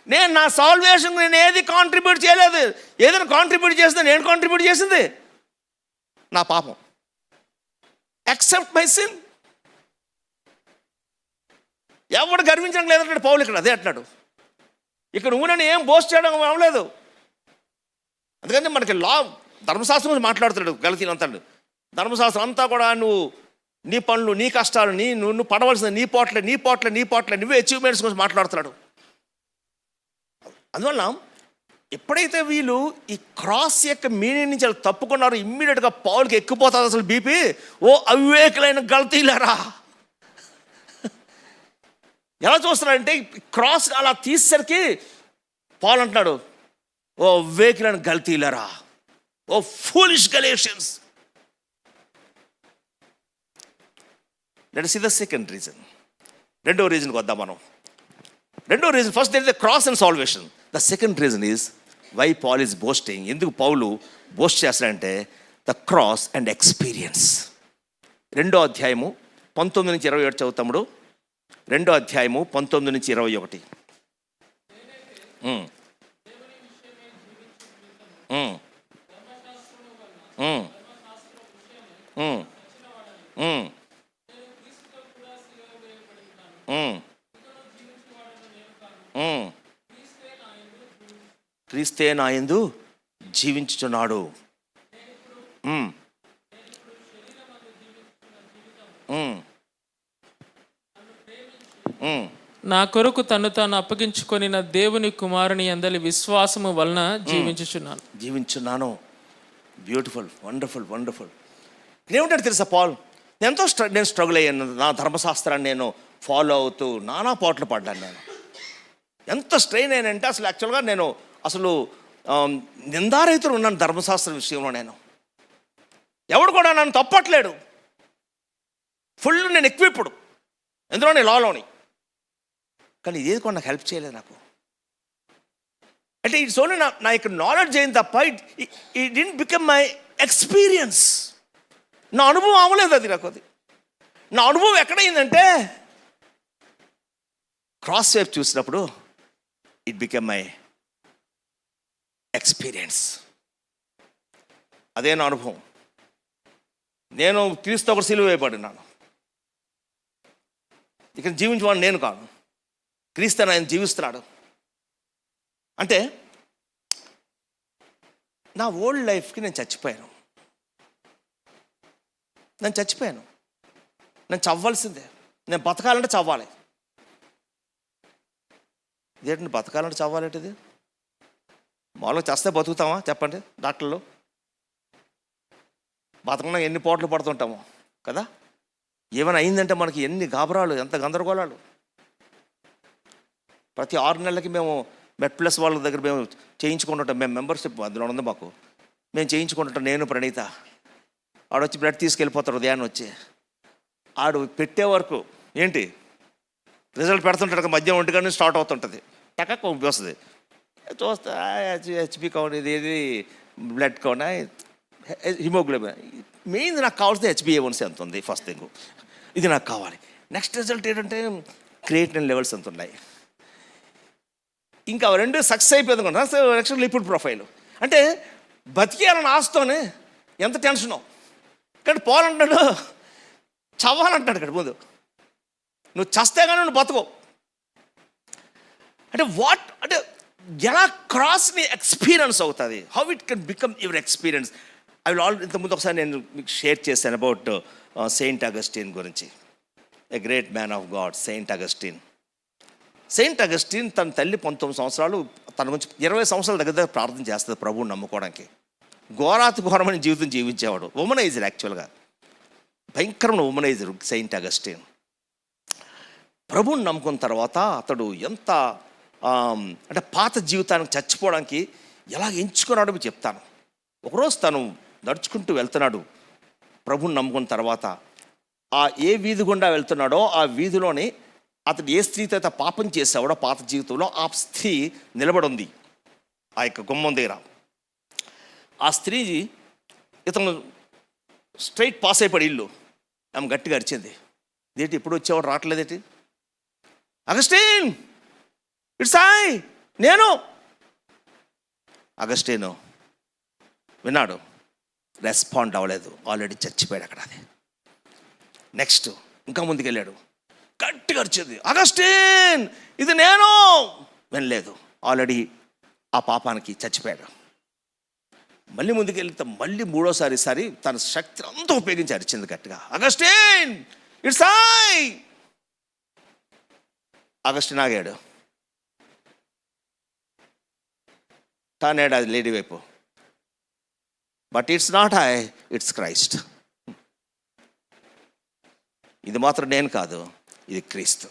నేను నా సాల్వేషన్ నేను ఏది కాంట్రిబ్యూట్ చేయలేదు. ఏదైనా కాంట్రిబ్యూట్ చేస్తే నేను కాంట్రిబ్యూట్ చేసింది నా పాపం. Except my sin. ఎవడు గర్వించడం లేదంటాడు పౌలు ఇక్కడ, అదే అంటున్నాడు. ఇక్కడ నువ్వు నన్ను ఏం బోస్ట్ చేయడం అవ్వలేదు. అందుకని మనకి ధర్మశాస్త్రం గురించి మాట్లాడుతున్నాడు గలతీయులు అంటాడు. ధర్మశాస్త్రం అంతా కూడా నువ్వు నీ పనులు, నీ కష్టాలు, నువ్వు పడవలసిన నీ పోట్ల నువ్వే అచీవ్మెంట్స్ గురించి మాట్లాడుతున్నాడు. అందువల్ల ఎప్పుడైతే వీళ్ళు ఈ క్రాస్ యొక్క మీనింగ్ నుంచి వాళ్ళు తప్పుకున్నారో, ఇమ్మీడియట్గా పౌలుకి ఎక్కిపోతుంది అసలు బీపీ. ఓ అవివేకులైన గల్తీలరా, ఎలా చూస్తున్నారంటే క్రాస్ అలా తీసేసరికి పౌలు అంటున్నాడు, ఓ అవివేకులైన గల్తీలరా, ఓ foolish Galatians. Let us see the second reason. రెండో రీజన్కి వద్దాం మనం. రెండో reason, first there is the cross and salvation. The second reason is why Paul is boasting. ఎందుకు పౌలు బోస్ట్ చేస్తాడంటే ద క్రాస్ అండ్ ఎక్స్పీరియన్స్. 2వ అధ్యాయము 19 నుంచి 27 చదువుతాముడు. 2వ అధ్యాయము 19 నుంచి 21. క్రీస్తే నా యందు జీవించుచున్నాడు.
నా కొరకు తను తాను అప్పగించుకొని నా దేవుని కుమారుని యందలి విశ్వాసము వలన జీవించున్నాను. Beautiful, wonderful, wonderful. ఏమిటంటే తెలుసా పాల్, నేను స్ట్రగుల్ అయ్యాను. నా ధర్మశాస్త్రాన్ని నేను ఫాలో అవుతూ నానా పాటలు పడ్డాను. నేను ఎంత స్ట్రెయిన్ అయ్యానంటే అసలు యాక్చువల్గా నేను అసలు నిందారైతులు ఉన్నాను ధర్మశాస్త్రం విషయంలో. నేను ఎవడు కూడా నన్ను తప్పట్లేడు. ఫుల్ నేను ఎక్విప్డ్ ఎందులోని లాలోని. కానీ ఏది కూడా నాకు హెల్ప్ చేయలేదు నాకు. అంటే ఇట్స్ ఓన్లీ నా యొక్క నాలెడ్జ్ అయింది తప్ప it didn't become my experience. నా అనుభవం అవ్వలేదు అది నాకు. అది నా అనుభవం ఎక్కడైందంటే క్రాస్ వైపు చూసినప్పుడు ఇట్ బికమ్ మై ఎక్స్పీరియన్స్. అదే నా అనుభవం. నేను క్రీస్తు ఒక సిలువ వేయబడినాను. ఇక్కడ జీవించేవాడు నేను కాను, క్రీస్తు ఆయన జీవిస్తున్నాడు. అంటే నా ఓల్డ్ లైఫ్కి నేను చచ్చిపోయాను. నేను చవ్వాల్సిందే. నేను బతకాలంటే చవ్వాలి. ఇదేంటంటే బతకాలంటే చవ్వాలేంటిది? మామూలుగా చేస్తే బతుకుతామా చెప్పండి? డాక్టర్లు బతకడం ఎన్ని పోట్లు పడుతుంటామో కదా. ఏమైనా అయిందంటే మనకి ఎన్ని గాబరాలు, ఎంత గందరగోళాలు. ప్రతి 6 నెలలకి మేము మెడ్+ వాళ్ళ దగ్గర మేము చేయించుకుంటుంటాం. మేము మెంబర్షిప్ అందులో ఉంది మాకు. మేము చేయించుకుంటుంటాం. నేను ప్రణీత ఆడొచ్చి బ్లడ్ తీసుకెళ్ళిపోతాడు ఉదయాన్ని వచ్చి. ఆడు పెట్టే వరకు ఏంటి రిజల్ట్ పెడుతుంటాడు. మధ్య 1 గంట స్టార్ట్ అవుతుంటుంది. టక్క వస్తుంది. చూస్తే హెచ్బి కౌంట్, ఇది బ్లడ్ కౌంట్, హిమోగ్లోబిన్. మెయిన్ నాకు కావాల్సింది HbA1c ఎంత ఉంది ఫస్ట్ థింగ్. ఇది నాకు కావాలి.
నెక్స్ట్ రిజల్ట్ ఏంటంటే క్రియేటిన్ లెవెల్స్ అంత ఉన్నాయి. ఇంకా రెండు సక్సెస్ అయిపోయింది అనుకుంటా. Next lipid profile. అంటే బతికేయాలని ఆస్తోనే ఎంత టెన్షనో. కానీ పౌలు అంటాడు చవ్వాలంటాడు ఇక్కడ ముందు. నువ్వు చస్తే కానీ నువ్వు బతుకో. అంటే అంటే ఎలా క్రాస్ని ఎక్స్పీరియన్స్ అవుతుంది, how it can become your experience. I will ఇంతకుముందు ఒకసారి నేను మీకు షేర్ చేశాను అబౌట్ సెయింట్ అగస్టిన్ గురించి. ఎ great man of God Saint Augustine. Saint Augustine తన తల్లి 19 సంవత్సరాలు తన గురించి 20 సంవత్సరాల దగ్గర ప్రార్థన చేస్తుంది ప్రభువుని నమ్ముకోవడానికి. ఘోరాతి ఘోరమైన జీవితం జీవించేవాడు. ఉమనైజర్, యాక్చువల్గా భయంకరమైన ఉమనైజర్ సెయింట్ అగస్టిన్. ప్రభువుని నమ్ముకున్న తర్వాత అతడు ఎంత అంటే పాత జీవితానికి చచ్చిపోవడానికి ఎలా ఎంచుకున్నాడో మీకు చెప్తాను. ఒకరోజు తను నడుచుకుంటూ వెళ్తున్నాడు ప్రభువుని నమ్ముకున్న తర్వాత. ఏ వీధి గుండా వెళ్తున్నాడో ఆ వీధిలోని అతడు ఏ స్త్రీతో అయితే పాపం చేసావాడో పాత జీవితంలో ఆ స్త్రీ నిలబడింది ఆ యొక్క గుమ్మం దగ్గర. ఆ స్త్రీ ఇతను స్ట్రైట్ పాస్ అయిపోయి ఇల్లు. ఆమె గట్టిగా అరిచింది, ఏంటి ఎప్పుడు వచ్చేవాడు రావట్లేదేంటి? అగస్టిన్, ఇట్స్ ఐ, నేను. అగస్టిన్ విన్నాడు, రెస్పాండ్ అవ్వలేదు, ఆల్రెడీ చచ్చిపోయాడు అక్కడ. అది నెక్స్ట్ ఇంకా ముందుకెళ్ళాడు, గట్టిగా అరిచింది, అగస్టిన్ ఇది నేను. వినలేదు, ఆల్రెడీ ఆ పాపానికి చచ్చిపోయాడు. మళ్ళీ ముందుకెళ్తే మళ్ళీ మూడోసారి తన శక్తి అంతా ఉపయోగించి అరిచింది గట్టిగా, అగస్టిన్ ఇట్స్ ఐ. అగస్టిన్ ఆగాడు, తానేడు అది లేడీ వైపు, but it's not I, it's Christ. ఇది మాత్రం నేను కాదు, ఇది క్రీస్తు.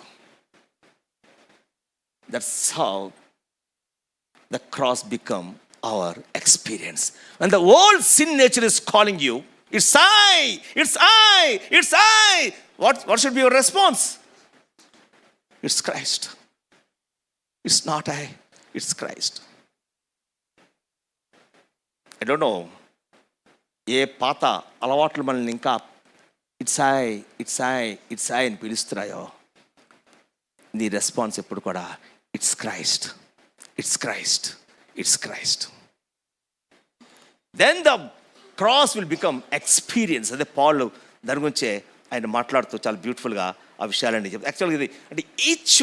That's how the cross become our experience. When the whole sin nature is calling you, it's I, it's I, it's I. What should be your response? It's Christ. It's not I, it's Christ. I don't know ఏ పాత అలవాట్లు మనల్ని ఇంకా it's I, it's I, it's I అని పిలుస్తున్నాయో, నీ response ఎప్పుడు కూడా it's Christ, it's Christ, it's Christ. Then the cross will become experience. అదే పాల్ దాని గురించే ఆయన మాట్లాడుతూ చాలా బ్యూటిఫుల్గా ఆ విషయాలన్నీ చెప్తాను. యాక్చువల్గా ఇది అంటే ఈచ్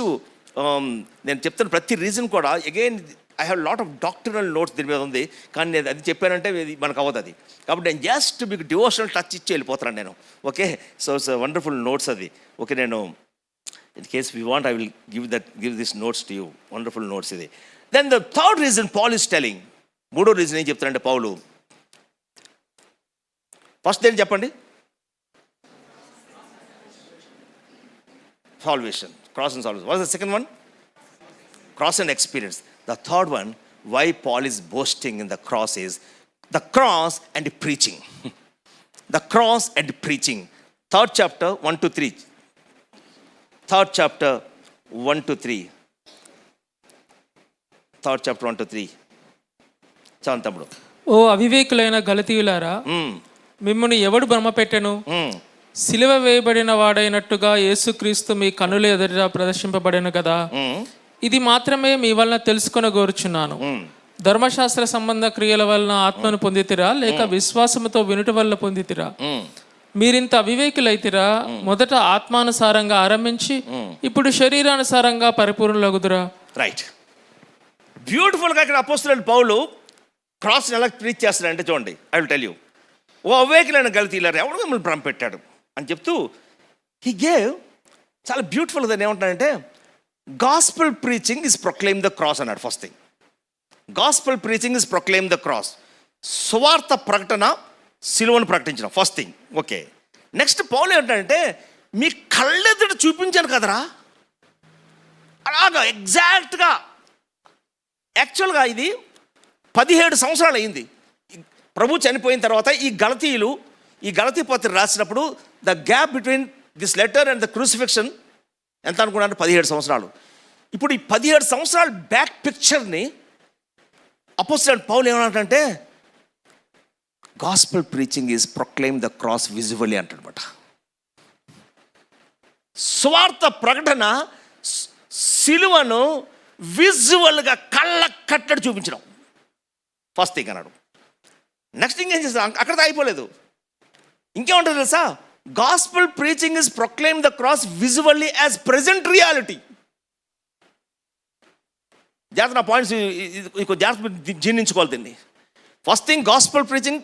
నేను చెప్తున్న ప్రతి రీజన్ కూడా again I have lot of doctoral notes దీని మీద ఉంది, కానీ నేను అది చెప్పానంటే మనకు అవ్వదు అది. కాబట్టి నేను జస్ట్ మీకు డివోషనల్ టచ్ ఇచ్చి వెళ్ళిపోతున్నాను నేను. Okay, so it's wonderful notes అది. ఓకే, నేను in case we want I will give this notes to you. Wonderful notes ఇది. Then the third reason Paul is telling. మూడో రీజన్ ఏం చెప్తానంటే పౌలు, ఫస్ట్ ఏంటి చెప్పండి? Salvation, cross and salvation. What is the second one? Cross and experience. The third one, why Paul is boasting in the cross, is the cross and preaching. The cross and preaching. Third chapter 1 to 3. Third chapter 1 to 3. Third chapter 1 to 3. చాంతముడు.
ఓ అవివేకులైన గలతీయులారా, మిమ్మల్ని ఎవడు భ్రమ పెట్టెను? సిలువ వేయబడిన వాడైనట్టుగా యేసుక్రీస్తు మీ కన్నుల ఎదుట ప్రదర్శింపబడెను కదా. ఇది మాత్రమే మీ వలన తెలుసుకొని కోరుచున్నాను. ధర్మశాస్త్ర సంబంధ క్రియల వలన ఆత్మను పొందితిరా, లేక విశ్వాసముతో వినుట వల్ల పొందితిరా? మీరింత అవివేకులైతిరా. మొదట ఆత్మానుసారంగా ఆరంభించి ఇప్పుడు శరీరానుసారంగా పరిపూర్ణులగుదురా?
రైట్, బ్యూటిఫుల్గా ఇక్కడ అపోస్తలుడైన పౌలు క్రాస్ని ఎలా ప్రీచ్ చేస్తాడంటే చూడండి, ఐ విల్ టెల్ యూ. ఓ అవివేకులైన గలతీయులారా, ఎవడు మిమ్మల్ని భ్రమ పెట్టాడు అని చెప్తూ హీ గేవ్ చాలా బ్యూటిఫుల్గా ఏమంటాడంటే, gospel preaching is proclaim the cross అన్నాడు. First thing, gospel preaching is proclaim the cross. సువార్త ప్రకటన, సిలువను ప్రకటించడం ఫస్ట్ థింగ్. ఓకే, నెక్స్ట్ పౌలు ఏంటంటే, మీ కళ్ళెదుట చూపించాను కదరా, అలాగా ఎగ్జాక్ట్గా. యాక్చువల్గా ఇది 17 సంవత్సరాలు అయింది ప్రభు చనిపోయిన తర్వాత. ఈ గలతీ పత్రిక రాసినప్పుడు the gap between this letter and the crucifixion ఎంత అనుకున్నాను? 17 సంవత్సరాలు. ఇప్పుడు ఈ 17 సంవత్సరాల బ్యాక్ పిక్చర్ని అపోస్తలుడైన పౌలు ఏమన్నాడంటే, gospel preaching is proclaim the cross visually అంటాడనమాట. సువార్త ప్రకటన సిలువను విజువల్గా కళ్ళ కట్టడి చూపించడం ఫస్ట్ థింగ్ అన్నాడు. నెక్స్ట్ థింగ్ ఏం చేస్తాం, అక్కడ అయిపోలేదు, ఇంకేముంటుంది తెలుసా? Gospel preaching is proclaim the cross visually as present reality. జాగ్రత్త, నా పాయింట్స్ జాగ్రత్త జీర్ణించుకోవాలి దీన్ని. ఫస్ట్ థింగ్ గాస్పెల్ ప్రీచింగ్,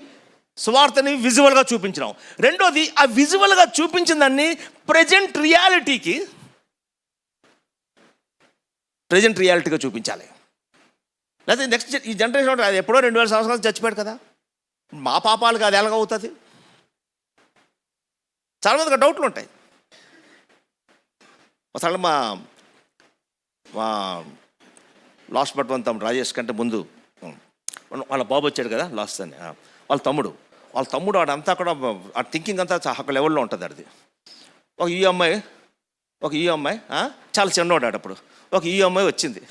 సువార్తని విజువల్గా చూపించడం. రెండోది, ఆ విజువల్గా చూపించిన దాన్ని ప్రజెంట్ రియాలిటీగా చూపించాలి. లేకపోతే నెక్స్ట్ ఈ జనరేషన్ అది ఎప్పుడో 2000 సంవత్సరాలు చచ్చిపోయాడు కదా, మా పాపాలకు అది ఎలాగవుతుంది? చాలా మందికి డౌట్లు ఉంటాయి. అసలు మా లాస్ట్ బట్ వన్ తమ్ముడు రాజేష్ కంటే ముందు వాళ్ళ బాబు వచ్చాడు కదా లాస్ట్ అని, వాళ్ళ తమ్ముడు వాడంతా కూడా ఆ థింకింగ్ అంతా ఒక లెవెల్లో ఉంటుంది. అది ఒక ఈ అమ్మాయి చాలా చిన్నవాడు అప్పుడు. ఒక ఈ అమ్మాయి వచ్చింది,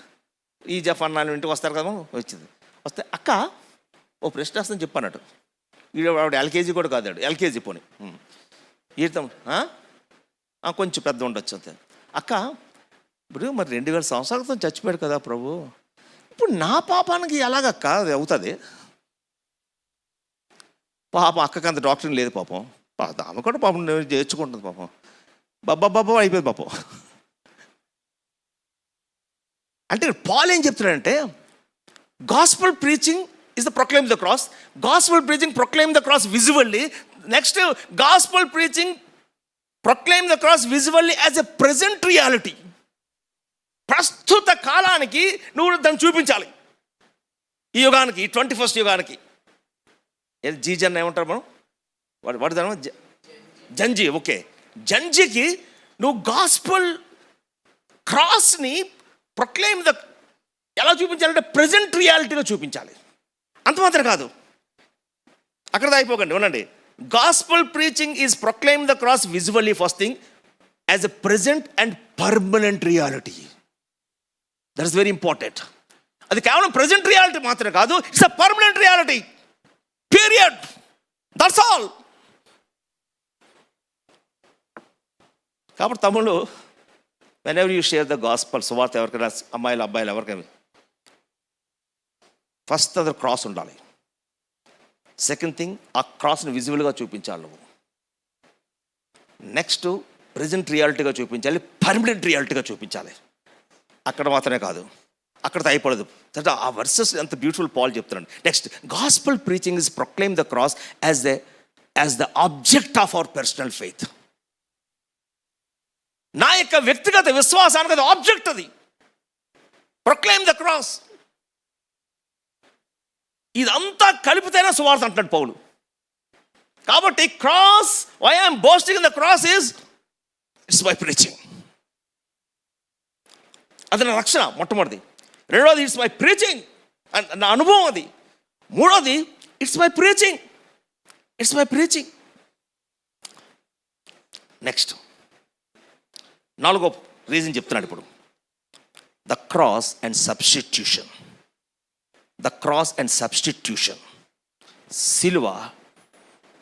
ఈ జఫ్ అన్న ఇంటికి వస్తారు కదా, వస్తే అక్క ఓ ప్రశ్న వస్తుందని చెప్పానట్టు. ఆవిడ ఎల్కేజీ కూడా కాదు, ఎల్కేజీ పోనీ ఈడతాం కొంచెం పెద్ద ఉండొచ్చు అంతే. అక్క ఇప్పుడు మరి 2000 సంవత్సరాల క్రితం చచ్చిపోయాడు కదా ప్రభు, ఇప్పుడు నా పాపానికి ఎలాగక్క అది అవుతుంది? పాపం అక్కకి అంత డాక్టరింగ్ లేదు పాపం, ఆమె కూడా పాపం చేర్చుకుంటుంది పాపం. బాబా అయిపోయింది పాపం. అంటే పాల్ ఏం చెప్తున్నాడంటే, gospel preaching is the proclaim the cross, gospel preaching proclaim the cross visually. Next, gospel preaching proclaim the cross visually as a present reality. ప్రస్తుత కాలానికి నువ్వు దాన్ని చూపించాలి. ఈ యుగానికి, ఈ 21st యుగానికి. జీజన్ ఏమంటారు మనం, వాడుదాను జంజీ. ఓకే, జంజీకి నువ్వు గాస్పెల్ క్రాస్ని ప్రొక్లెయిమ్ ద ఎలా చూపించాలంటే ప్రెజెంట్ రియాలిటీలో చూపించాలి. అంత మాత్రం కాదు, అక్కడ అయిపోకండి, ఉండండి. Gospel preaching is proclaim the cross visually first thing as a present and permanent reality. That is very important. అది కేవలం ప్రెజెంట్ రియాలిటీ మాత్రమే కాదు, it's a permanent reality, period. That's all. కాబట్టి తమ్ముళ్ళు, when ever you share the gospel, సువార్త ఎవరికైనా అమ్మాయిలు అబ్బాయిలు ఎవరికైనా, ఫస్ట్ అది క్రాస్ ఉండాలి. సెకండ్ థింగ్, ఆ క్రాస్ని విజువల్గా చూపించాలి నువ్వు. నెక్స్ట్, ప్రెజెంట్ రియాలిటీగా చూపించాలి, పర్మనెంట్ రియాలిటీగా చూపించాలి. అక్కడ మాత్రమే కాదు, అక్కడితో అయిపోలేదు. ఆ వర్సెస్ ఎంత బ్యూటిఫుల్ పాల్ చెప్తున్నాడు. Next, gospel preaching is proclaim the cross as the object of our personal faith. నా యొక్క వ్యక్తిగత విశ్వాసానికి అది ఆబ్జెక్ట్. అది ప్రొక్లెయిమ్ ద క్రాస్. ఇదంతా కలిపితేనే సువార్త అంటున్నాడు పౌలు. కాబట్టి cross, why I'm boasting in the cross it's my preaching. అది నా రక్షణ మొట్టమొదటిది. రెండోది, ఇట్స్ మై ప్రీచింగ్, నా అనుభవం అది. మూడోది, ఇట్స్ మై ప్రీచింగ్. నెక్స్ట్, నాలుగో రీజన్ చెప్తున్నాడు ఇప్పుడు, ద క్రాస్ అండ్ సబ్స్టిట్యూషన్. సిలువ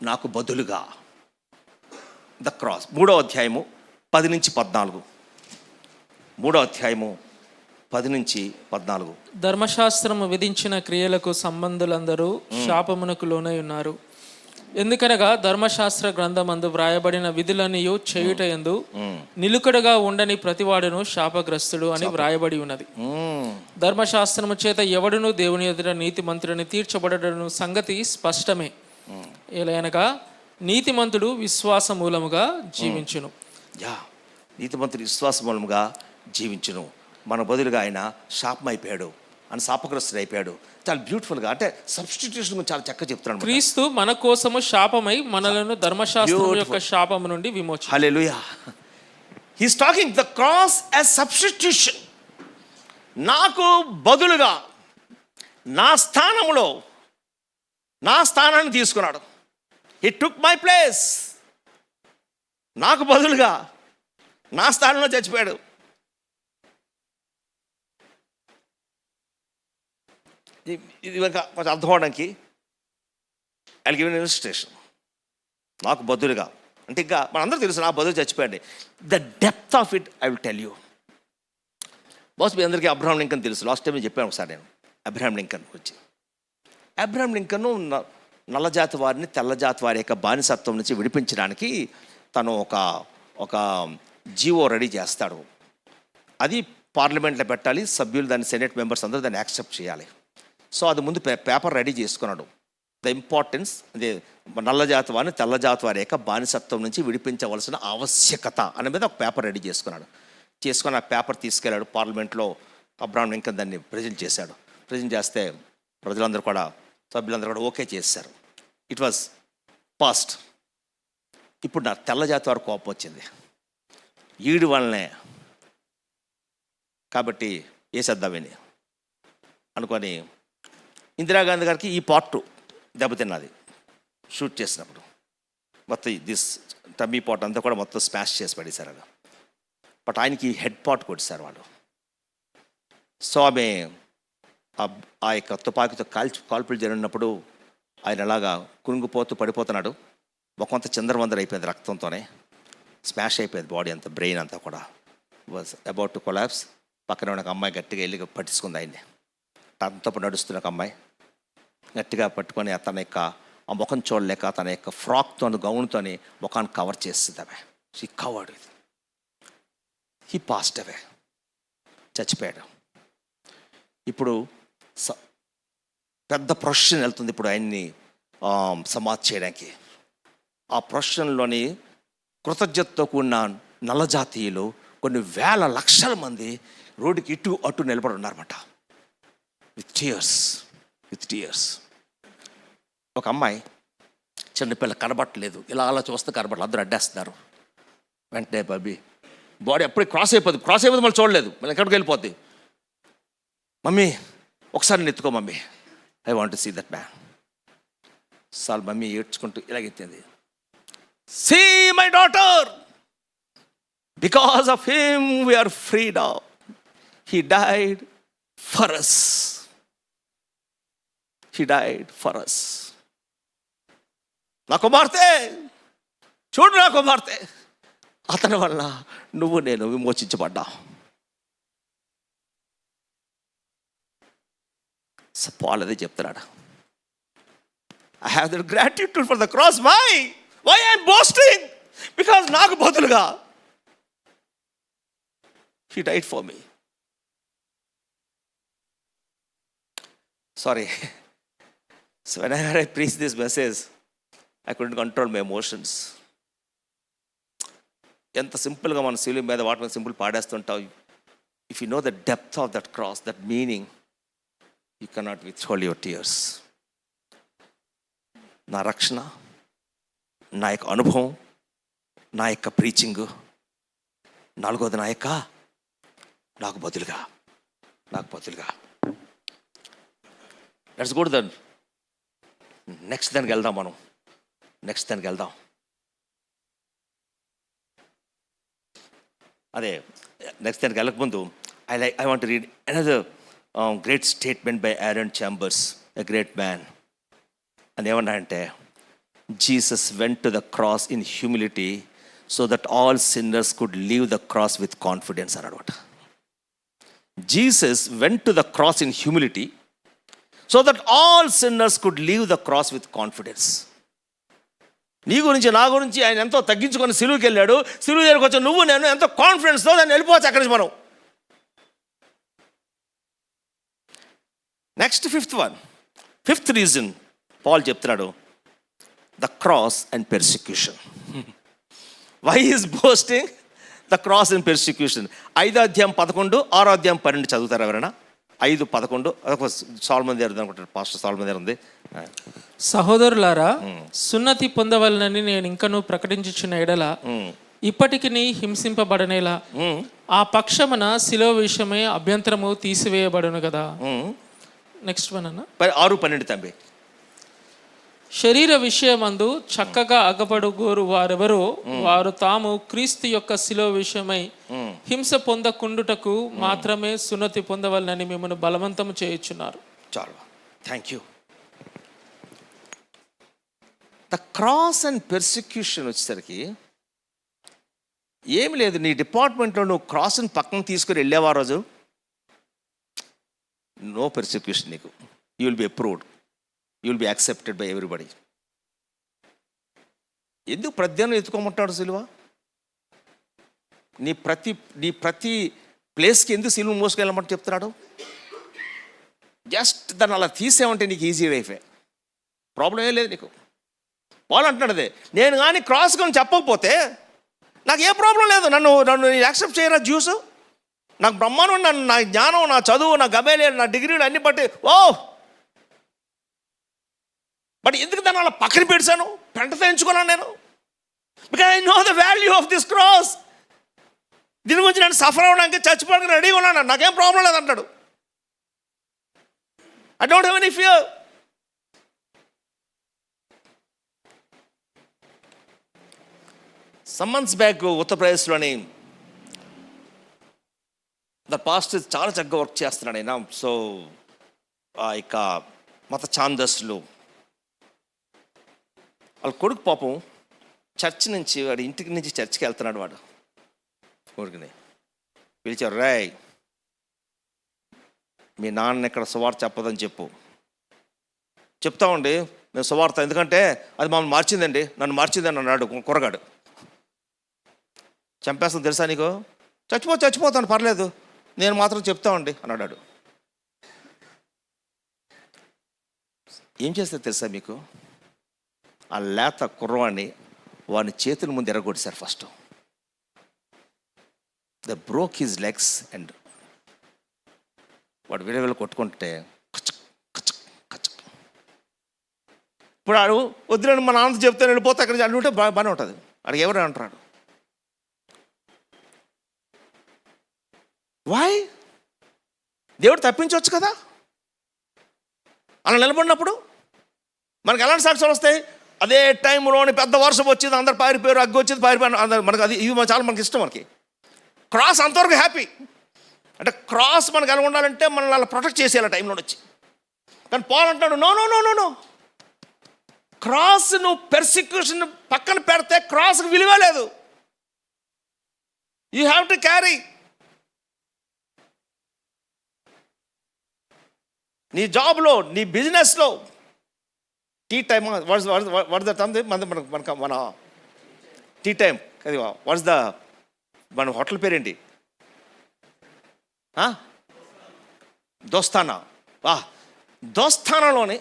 నాకు బదులుగా. The cross. 3వ అధ్యాయము 10 నుంచి 14. 3వ అధ్యాయము 10 నుంచి 14.
ధర్మశాస్త్రము విధించిన క్రియలకు సంబంధులందరూ శాపమునకు లోనై ఉన్నారు. ఎందుకనగా ధర్మశాస్త్ర గ్రంథమందు వ్రాయబడిన విధులనియు చేయుట యందు నిలుకడగా ఉండని ప్రతివాడును శాపగ్రస్తుడు అని వ్రాయబడి ఉన్నది. ధర్మశాస్త్రము చేత ఎవడును దేవుని ఎదుట నీతిమంతుడని తీర్చబడను సంగతి స్పష్టమే. ఎలయనగా నీతిమంతుడు విశ్వాస మూలముగా జీవించును.
నీతిమంతుడు విశ్వాస మూలముగా జీవించును. మన బదులుగా ఆయన శాపం అయిపోయాడు, అని శాపగ్రస్తుడు అయిపోయాడు. చాలా బ్యూటిఫుల్గా, అంటే సబ్స్టిట్యూషన్ చాలా చక్కగా చెప్తున్నాడు.
క్రీస్తు మన కోసము శాపమై మనలను ధర్మశాస్త్రం యొక్క శాపము నుండి విమోచించాడు.
Hallelujah. He is talking the cross as substitution. నాకు బదులుగా నా స్థానంలో నా స్థానాన్ని తీసుకున్నాడు. He took my place. నాకు బదులుగా నా స్థానంలో చచ్చిపోయాడు. ఇది కొంచెం అర్థం అవడానికి ఐ గివ్ ఎన్ ఇల్లస్ట్రేషన్. నాకు బదులుగా అంటే ఇంకా మనందరూ తెలుసు నా బదులు చచ్చిపోయండి. The depth of it I will tell you. Boss మీ అందరికీ అబ్రహాం లింకన్ తెలుసు. లాస్ట్ టైం చెప్పాను ఒకసారి నేను అబ్రహాం లింకన్ గురించి. అబ్రహాం లింకన్ నల్లజాతి వారిని తెల్లజాతి వారి యొక్క బానిసత్వం నుంచి విడిపించడానికి తను ఒక జీవో రెడీ చేస్తాడు. అది పార్లమెంట్లో పెట్టాలి, సభ్యులు దాన్ని సెనేట్ మెంబర్స్ అందరూ దాన్ని యాక్సెప్ట్ చేయాలి. సో అది ముందు పేపర్ రెడీ చేసుకున్నాడు. ద ఇంపార్టెన్స్ అదే నల్లజాతి వారిని తెల్లజాతి వారి యొక్క బానిసత్వం నుంచి విడిపించవలసిన ఆవశ్యకత అనే మీద ఒక పేపర్ రెడీ చేసుకొని ఆ పేపర్ తీసుకెళ్ళాడు పార్లమెంట్లో. అబ్రహాం లింకన్ దాన్ని ప్రజెంట్ చేశాడు. ప్రజెంట్ చేస్తే ప్రజలందరూ కూడా సభ్యులందరూ కూడా ఓకే చేశారు. It was past. ఇప్పుడు నా తెల్లజాతి వారి కోపం వచ్చింది, ఈడు వల్లనే కాబట్టి వేసేద్దామని అనుకొని ఇందిరాగాంధీ గారికి ఈ పార్ట్ దెబ్బతిన్నది. షూట్ చేసినప్పుడు మొత్తం దిస్ టమ్మీ పాట్ అంతా కూడా మొత్తం స్మాష్ చేసి పడేశారు అలా. బట్ ఆయనకి హెడ్ పాట్ కొట్టేశారు వాళ్ళు. సో ఆమె ఆ యొక్క తుపాకీతో కాల్పులు జరిగినప్పుడు ఆయన అలాగా కురుంగిపోతూ పడిపోతున్నాడు. మొక్కంతా చిందరవందర అయిపోయింది, రక్తంతోనే స్మాష్ అయిపోయింది బాడీ అంతా, బ్రెయిన్ అంతా కూడా వాజ్ అబౌట్ టు కొలాప్స్. పక్కన ఉన్న ఒక అమ్మాయి గట్టిగా వెళ్ళి పట్టించుకుంది ఆయన్ని. తనతో నడుస్తున్న ఒక అమ్మాయి గట్టిగా పట్టుకొని తన యొక్క ఆ ముఖం చూడలేక తన యొక్క ఫ్రాక్తో గౌన్తో ముఖాన్ని కవర్ చేస్తుంది ఆమె. షీ కవర్డ్ ఇది. హీ పాస్డ్ అవే, చచ్చిపోయాడు. ఇప్పుడు పెద్ద ప్రొఫెషన్ వెళ్తుంది ఇప్పుడు ఆయన్ని సమాధి చేయడానికి. ఆ ప్రొఫెషన్లోని కృతజ్ఞతతో కూడిన నల్లజాతీయులు కొన్ని వేల లక్షల మంది రోడ్డుకి ఇటు అటు నిలబడి ఉన్నారన్నమాట. With tears. ఒక అమ్మాయి చిన్నపిల్ల కనబట్టలేదు, ఇలా అలా చూస్తే కనబడలేదు, అందరూ అడ్డేస్తున్నారు. వెంటనే బాడీ అప్పుడే క్రాస్ అయిపోతుంది మళ్ళీ చూడలేదు, మళ్ళీ ఎక్కడికి వెళ్ళిపోద్ది. మమ్మీ ఒకసారి నెత్తుకో mummy, I want to see that man. Sir mummy ఏడ్చుకుంటూ ఇలాగెత్తింది. See my daughter, because of him we are freed now. He died for us. నా కుమార్తె చూడు, నా కుమార్తె, అతని వల్ల నువ్వు నేను విమోచించబడ్డా. పాల్ అదే చెప్తున్నాడు. I have the gratitude for the cross. Why I am boasting? Because నాకు బదులుగా He died for me. Sorry. So whenever I preach this message, I couldn't control my emotions. ఎంత సింపుల్గా మన శిలువ మీద వాటి సింపుల్ పాడేస్తుంటావు. If you know the depth of that cross, that meaning, you cannot withhold your tears. నా రక్షణ, నా యొక్క అనుభవం, నా యొక్క ప్రీచింగు, నాలుగోది నా యొక్క నాకు బదులుగా let's go to the next దానికి వెళ్దాం. అదే నెక్స్ట్ దానికి వెళ్ళకముందు I want to read another great statement by Aaron Chambers, a great man. అని ఏమన్నా అంటే, Jesus went to the cross in humility so that all sinners could leave the cross with confidence అన్నమాట. Jesus went to the cross in humility so that all sinners could leave the cross with confidence. నీ గురించి నా గురించి ఆయన ఎంతో తగ్గించుకొని సిలువుకి వెళ్ళాడు. సిలువు దగ్గరికి వచ్చి నువ్వు నేను ఎంతో కాన్ఫిడెన్స్తో దాన్ని వెళ్ళిపోవచ్చు అక్కడి నుంచి మనం. నెక్స్ట్ ఫిఫ్త్ రీజన్ పాల్ చెప్తున్నాడు, the cross and persecution. Why is boasting? The cross and persecution. 5:11-12 చదువుతారు ఎవరైనా? 5:11 సాల్మన్ దగ్గర అనుకుంటారు, పాస్టర్ సాల్మన్ దగ్గర ఉంది.
సహోదరులారా, సున్నతి పొందవలనని నేను ఇంకనూ ప్రకటించుచున్న ఎడల ఇప్పటికి హింసింపబడనేలా ఆ పక్షమున శిలువ విషయమై అభ్యంతరము తీసివేయబడును కదా. నెక్స్ట్
6:12 తంబి.
శరీర విషయమందు చక్కగా అగపడుగోరు వారెవరో వారు తాము క్రీస్తు యొక్క శిలువ విషయమై హింస పొందకుండుటకు మాత్రమే సున్నతి పొందవలనని మిమ్మల్ని బలవంతము చేయుచున్నారు.
చాలు, thank you. The cross and persecution వచ్చేసరికి ఏమి లేదు. నీ డిపార్ట్మెంట్లో నువ్వు క్రాస్ని పక్కన తీసుకుని వెళ్ళావా రోజు, నో పెర్సిక్యూషన్ నీకు. You will B approved, you will be accepted by everybody. ఎందుకు ప్రధ్యానం ఎత్తుకోమంటాడు సిలువ? నీ ప్రతి ప్లేస్కి ఎందుకు సిలువ మోసుకెళ్ళమంటే చెప్తున్నాడు? జస్ట్ దాన్ని అలా తీసేమంటే నీకు ఈజీ లైఫే, ప్రాబ్లం ఏం లేదు నీకు. వాళ్ళు అంటున్నాడు అదే, నేను కానీ క్రాస్ కానీ చెప్పకపోతే నాకు ఏ ప్రాబ్లం లేదు, నన్ను యాక్సెప్ట్ చేయరా జ్యూస్, నాకు బ్రహ్మాండం, నా జ్ఞానం, నా చదువు, నా గబేలే, నా డిగ్రీలు అన్ని బట్టి బట్ ఎందుకు దాన్ని అలా పక్కన పెడిచాను, పెంటతో ఎంచుకున్నాను నేను? Because I know the value of this cross. దీని గురించి నేను సఫర్ అవ్వడానికి చచ్చిపోవడానికి రెడీగా ఉన్నాను, నాకేం ప్రాబ్లం లేదు అంటాడు. I don't have any fear. Some months back ఉత్తరప్రదేశ్లోని ద పాస్టర్ చాలా చక్కగా వర్క్ చేస్తున్నాడు ఆయన. సో ఇక మత ఛాందస్సులు వాళ్ళ కొడుకు పాపం చర్చ్ నుంచి, వాడి ఇంటికి నుంచి చర్చ్కి వెళ్తున్నాడు. వాడు కొడుకుని పిలిచారు, రాయ్ మీ నాన్న ఇక్కడ సువార్త చెప్పదని చెప్పు. చెప్తామండి నేను సువార్త, ఎందుకంటే అది మమ్మల్ని మార్చిందండి, నన్ను మార్చిందని అన్నాడు కుర్రగాడు. చంపేస్తాను తెలుసా నీకు? చచ్చిపోతాను పర్లేదు, నేను మాత్రం చెప్తామండి అన్నాడు. ఏం చేస్తే తెలుసా మీకు? ఆ లేత కుర్రవాణ్ణి వాని చేతుల ముందు ఎరగొట్టేశారు first. They broke his legs and వాడు విడవిల కొట్టుకుంటే కచక్ కచక్ కచక్. ఇప్పుడు ఆడు వద్దులేని మా నాన్న చెప్తే వెళ్ళిపోతే అక్కడ అనుంటే బాగానే ఉంటుంది. అడిగి ఎవరు అంటున్నాడు? వై? దేవుడు తప్పించవచ్చు కదా అలా నిలబడినప్పుడు. మనకు ఎలాంటి సాక్ష్యాలు వస్తాయి? అదే టైంలోని పెద్ద వర్షం వచ్చింది, అందరు పారిపోయారు, అగ్గి వచ్చింది, పారిపోయారు అందరు. మనకు అది ఇది చాలా మనకి ఇష్టం. మనకి క్రాస్ అంతవరకు హ్యాపీ. అంటే క్రాస్ మనకు ఎలా ఉండాలంటే మనల్ని అలా ప్రొటెక్ట్ చేసేయాలి టైంలో వచ్చి. కానీ పాల్ అంటాడు, no no no no no, cross నువ్వు పెర్సిక్యూషన్ పక్కన పెడితే క్రాస్కి విలువ లేదు. You have to carry. నీ జాబ్లో, నీ బిజినెస్లో, టీ టైమ్ వాట్స్ ద మన టీ టైం అది వాట్స్ ద మన హోటల్ పేరేంటి? దోస్తానా. దోస్తానాలోని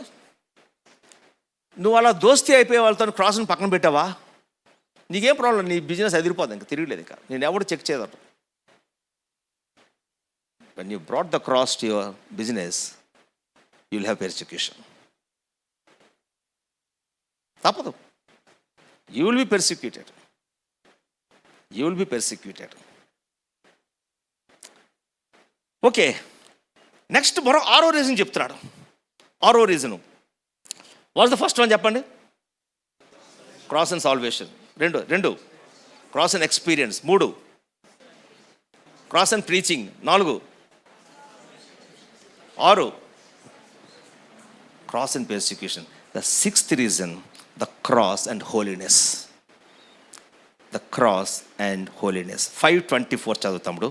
నువ్వు అలా దోస్తీ అయిపోయే వాళ్ళతో క్రాస్ని పక్కన పెట్టావా, నీకేం ప్రాబ్లం? నీ బిజినెస్ ఎదిరిపోదు, ఇంకా తిరగలేదు. ఇంకా నేను ఎవడు చెక్ చేయదట. When you brought the cross to your business, you will have persecution. తప్పదు. You will be persecuted, you will be persecuted. Okay, next మరో 6వ రీజన్ చెప్తున్నాడు. 6వ reason what's the first one చెప్పండి? Cross and salvation. 2 cross and experience. 3 cross and preaching. 4 6 cross and persecution. The 6th reason, the cross and holiness. The cross and holiness. 5:24 చదువుతాముడు.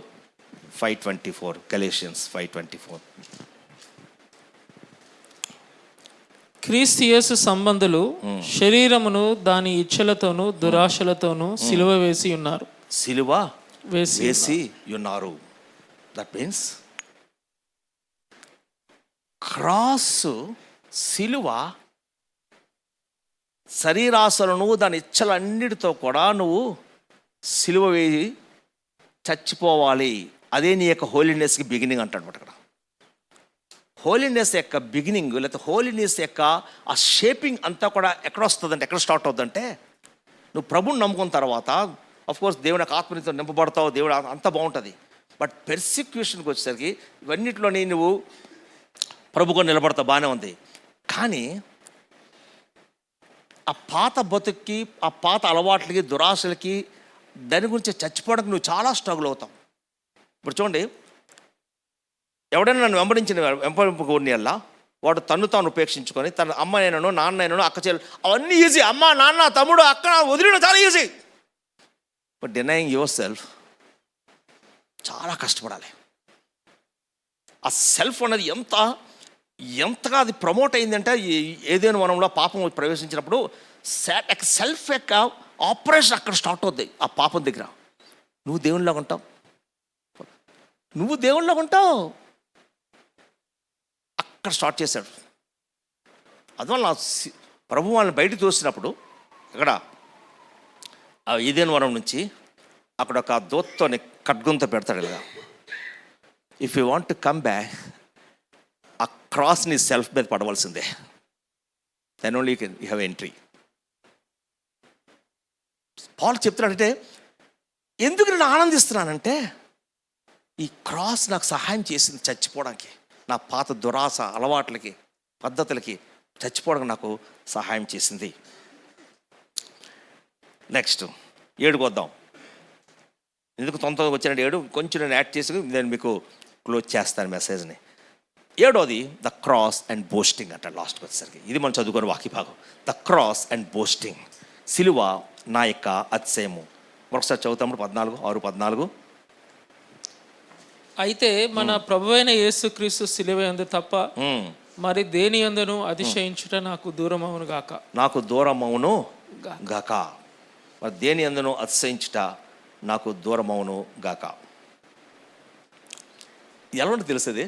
5:24 Galatians 5:24.
క్రీస్తు యేసు సంబంధులు శరీరమును దాని ఇచ్చలతోనూ దురాశలతోనూ సిలువ వేసి ఉన్నారు.
సిలువ వేసి ఉన్నారు. దట్ మీన్స్ క్రాస్, సిలువ శరీరాశలను దాని ఇచ్చలన్నిటితో కూడా నువ్వు సిలువ వేసి చచ్చిపోవాలి. అదే నీ యొక్క హోలీనెస్కి బిగినింగ్ అంటాడు అక్కడ. హోలీనెస్ యొక్క బిగినింగ్, లేకపోతే హోలీనెస్ యొక్క ఆ షేపింగ్ అంతా కూడా ఎక్కడ వస్తుందంటే, ఎక్కడ స్టార్ట్ అవుతుందంటే, నువ్వు ప్రభుని నమ్ముకున్న తర్వాత అఫ్కోర్స్ దేవుని యొక్క ఆత్మనితో నింపబడతావు, దేవుడు అంతా బాగుంటుంది. బట్ పెర్సిక్యూషన్కి వచ్చేసరికి ఇవన్నిటిలోని నువ్వు ప్రభుగా నిలబడతావు, బాగానే ఉంది. కానీ ఆ పాత బతుక్కి, ఆ పాత అలవాట్లకి, దురాశలకి, దాని గురించి చచ్చిపోవడానికి నువ్వు చాలా స్ట్రగుల్ అవుతావు. ఇప్పుడు చూడండి, ఎవడైనా నన్ను వెంబడింపుకోని అలా వాడు తన్ను తాను ఉపేక్షించుకొని తన అమ్మనైనను నాన్నైనను అక్క చెల్లి అవన్నీ ఈజీ. అమ్మ నాన్న తమ్ముడు అక్క వదిలిన చాలా easy. But denying your self చాలా కష్టపడాలి. ఆ సెల్ఫ్ అనేది ఎంతగా అది ప్రమోట్ అయిందంటే ఏదైనా వనంలో పాపం ప్రవేశించినప్పుడు సెల్ఫ్ యొక్క ఆపరేషన్ అక్కడ స్టార్ట్ అవుద్ది. ఆ పాపం దగ్గర నువ్వు దేవునిలాగా ఉంటావు, నువ్వు దేవునిలాగా ఉంటావు, అక్కడ స్టార్ట్ చేశాడు. అందువల్ల ప్రభు వాళ్ళని బయట తోసినప్పుడు ఇక్కడ ఆ ఏదైనా వనం నుంచి అక్కడ ఒక దూతతోని ఖడ్గంతో పెడతాడు కదా. If you want to come back, ఆ క్రాస్ నీ సెల్ఫ్ మీద పడవలసిందే. Then only you have entry. Paul చెప్తున్నాడంటే ఎందుకు నేను ఆనందిస్తున్నానంటే ఈ క్రాస్ నాకు సహాయం చేసింది చచ్చిపోవడానికి, నా పాత దురాశ అలవాట్లకి పద్ధతులకి చచ్చిపోవడానికి నాకు సహాయం చేసింది. నెక్స్ట్ 7కు వద్దాం. ఎందుకు తొందరగా వచ్చానంటే 7 కొంచెం నేను యాడ్ చేసి నేను మీకు క్లోజ్ చేస్తాను మెసేజ్ని. 7వది ద క్రాస్ అండ్ బోస్టింగ్ అంట. లాస్ట్కి వచ్చేసరికి ఇది మనం చదువుకునే వాక్య భాగం. ద క్రాస్ అండ్ బోస్టింగ్, సిలువ నా యొక్క అతిశయము. మరొకసారి చదువుతాము 6:14.
అయితే మన ప్రభువైన యేసుక్రీస్తు సిలువ యందు తప్ప మరి దేని యందును అతిశయించుట నాకు దూరమవును గాక.
నాకు దూరమవును గాక. మరి దేని యందును అతిశయించుట నాకు దూరమవును గాక. ఎలా ఉంటుంది తెలుస్తుంది?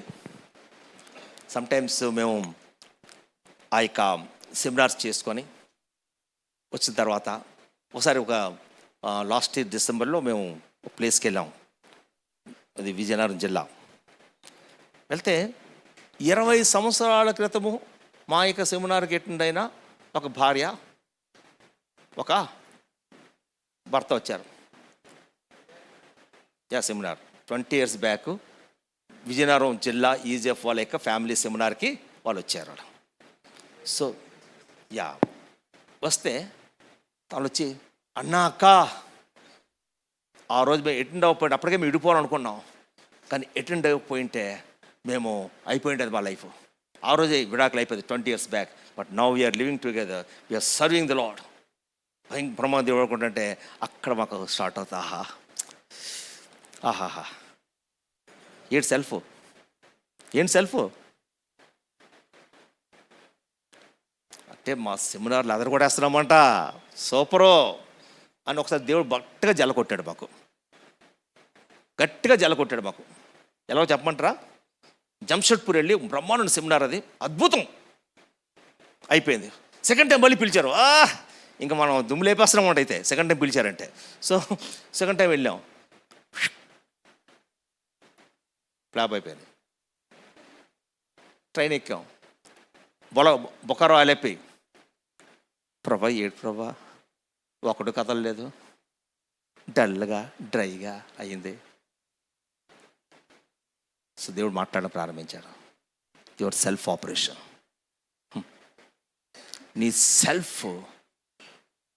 సమ్టైమ్స్ మేము ఆ యొక్క సెమినార్స్ చేసుకొని వచ్చిన తర్వాత ఒకసారి ఒక లాస్ట్ ఇయర్ డిసెంబర్లో మేము ఒక ప్లేస్కి వెళ్ళాం. అది విజయనగరం జిల్లా. వెళ్తే 20 సంవత్సరాల క్రితము మా యొక్క సెమినార్కి అటెండ్ అయిన ఒక భార్య ఒక భర్త వచ్చారు. సెమినార్ 20 years బ్యాక్ విజయనగరం జిల్లా ఈజీఎఫ్ వాళ్ళ యొక్క ఫ్యామిలీ సెమినార్కి వాళ్ళు వచ్చారు. సో వస్తే వాళ్ళు వచ్చి అన్నా అక్క, ఆ రోజు మేము అటెండ్ అవ్వకపోయింటే అప్పటికే మేము విడిపోవాలనుకున్నాం, కానీ అటెండ్ అవ్వకపోయింటే మేము అయిపోయింది మా లైఫ్. ఆ రోజే విడాకులు అయిపోయింది 20 years back. But now we're living together, we're serving the lord. ప్రమాదం ఇవ్వకుంటే అక్కడ మాకు స్టార్ట్ అవుతా. ఆహాహా, ఏంటి సెల్ఫ్ అంటే మా సెమినార్లు అదరు కూడా వేస్తున్నామంట, సూపరు అని ఒకసారి దేవుడు గట్టిగా జల కొట్టాడు మాకు. ఎలా చెప్పమంటారా? జంషెడ్పూర్ వెళ్ళి బ్రహ్మాండ సెమినార్, అది అద్భుతం అయిపోయింది. సెకండ్ టైం మళ్ళీ పిలిచారు. ఇంకా మనం దుమ్ము లేపేస్తున్నామంట. అయితే సెకండ్ టైం పిలిచారంటే, సో సెకండ్ టైం వెళ్ళాం, ఫ్లాప్ అయిపోయింది. ట్రైన్ ఎక్కాం, బొకారో ఆలెప్పి. ప్రభా ఒకడు కదలలేదు, డల్గా డ్రైగా అయ్యింది. సో దేవుడు మాట్లాడడం ప్రారంభించాడు. Your self operation. నీ సెల్ఫ్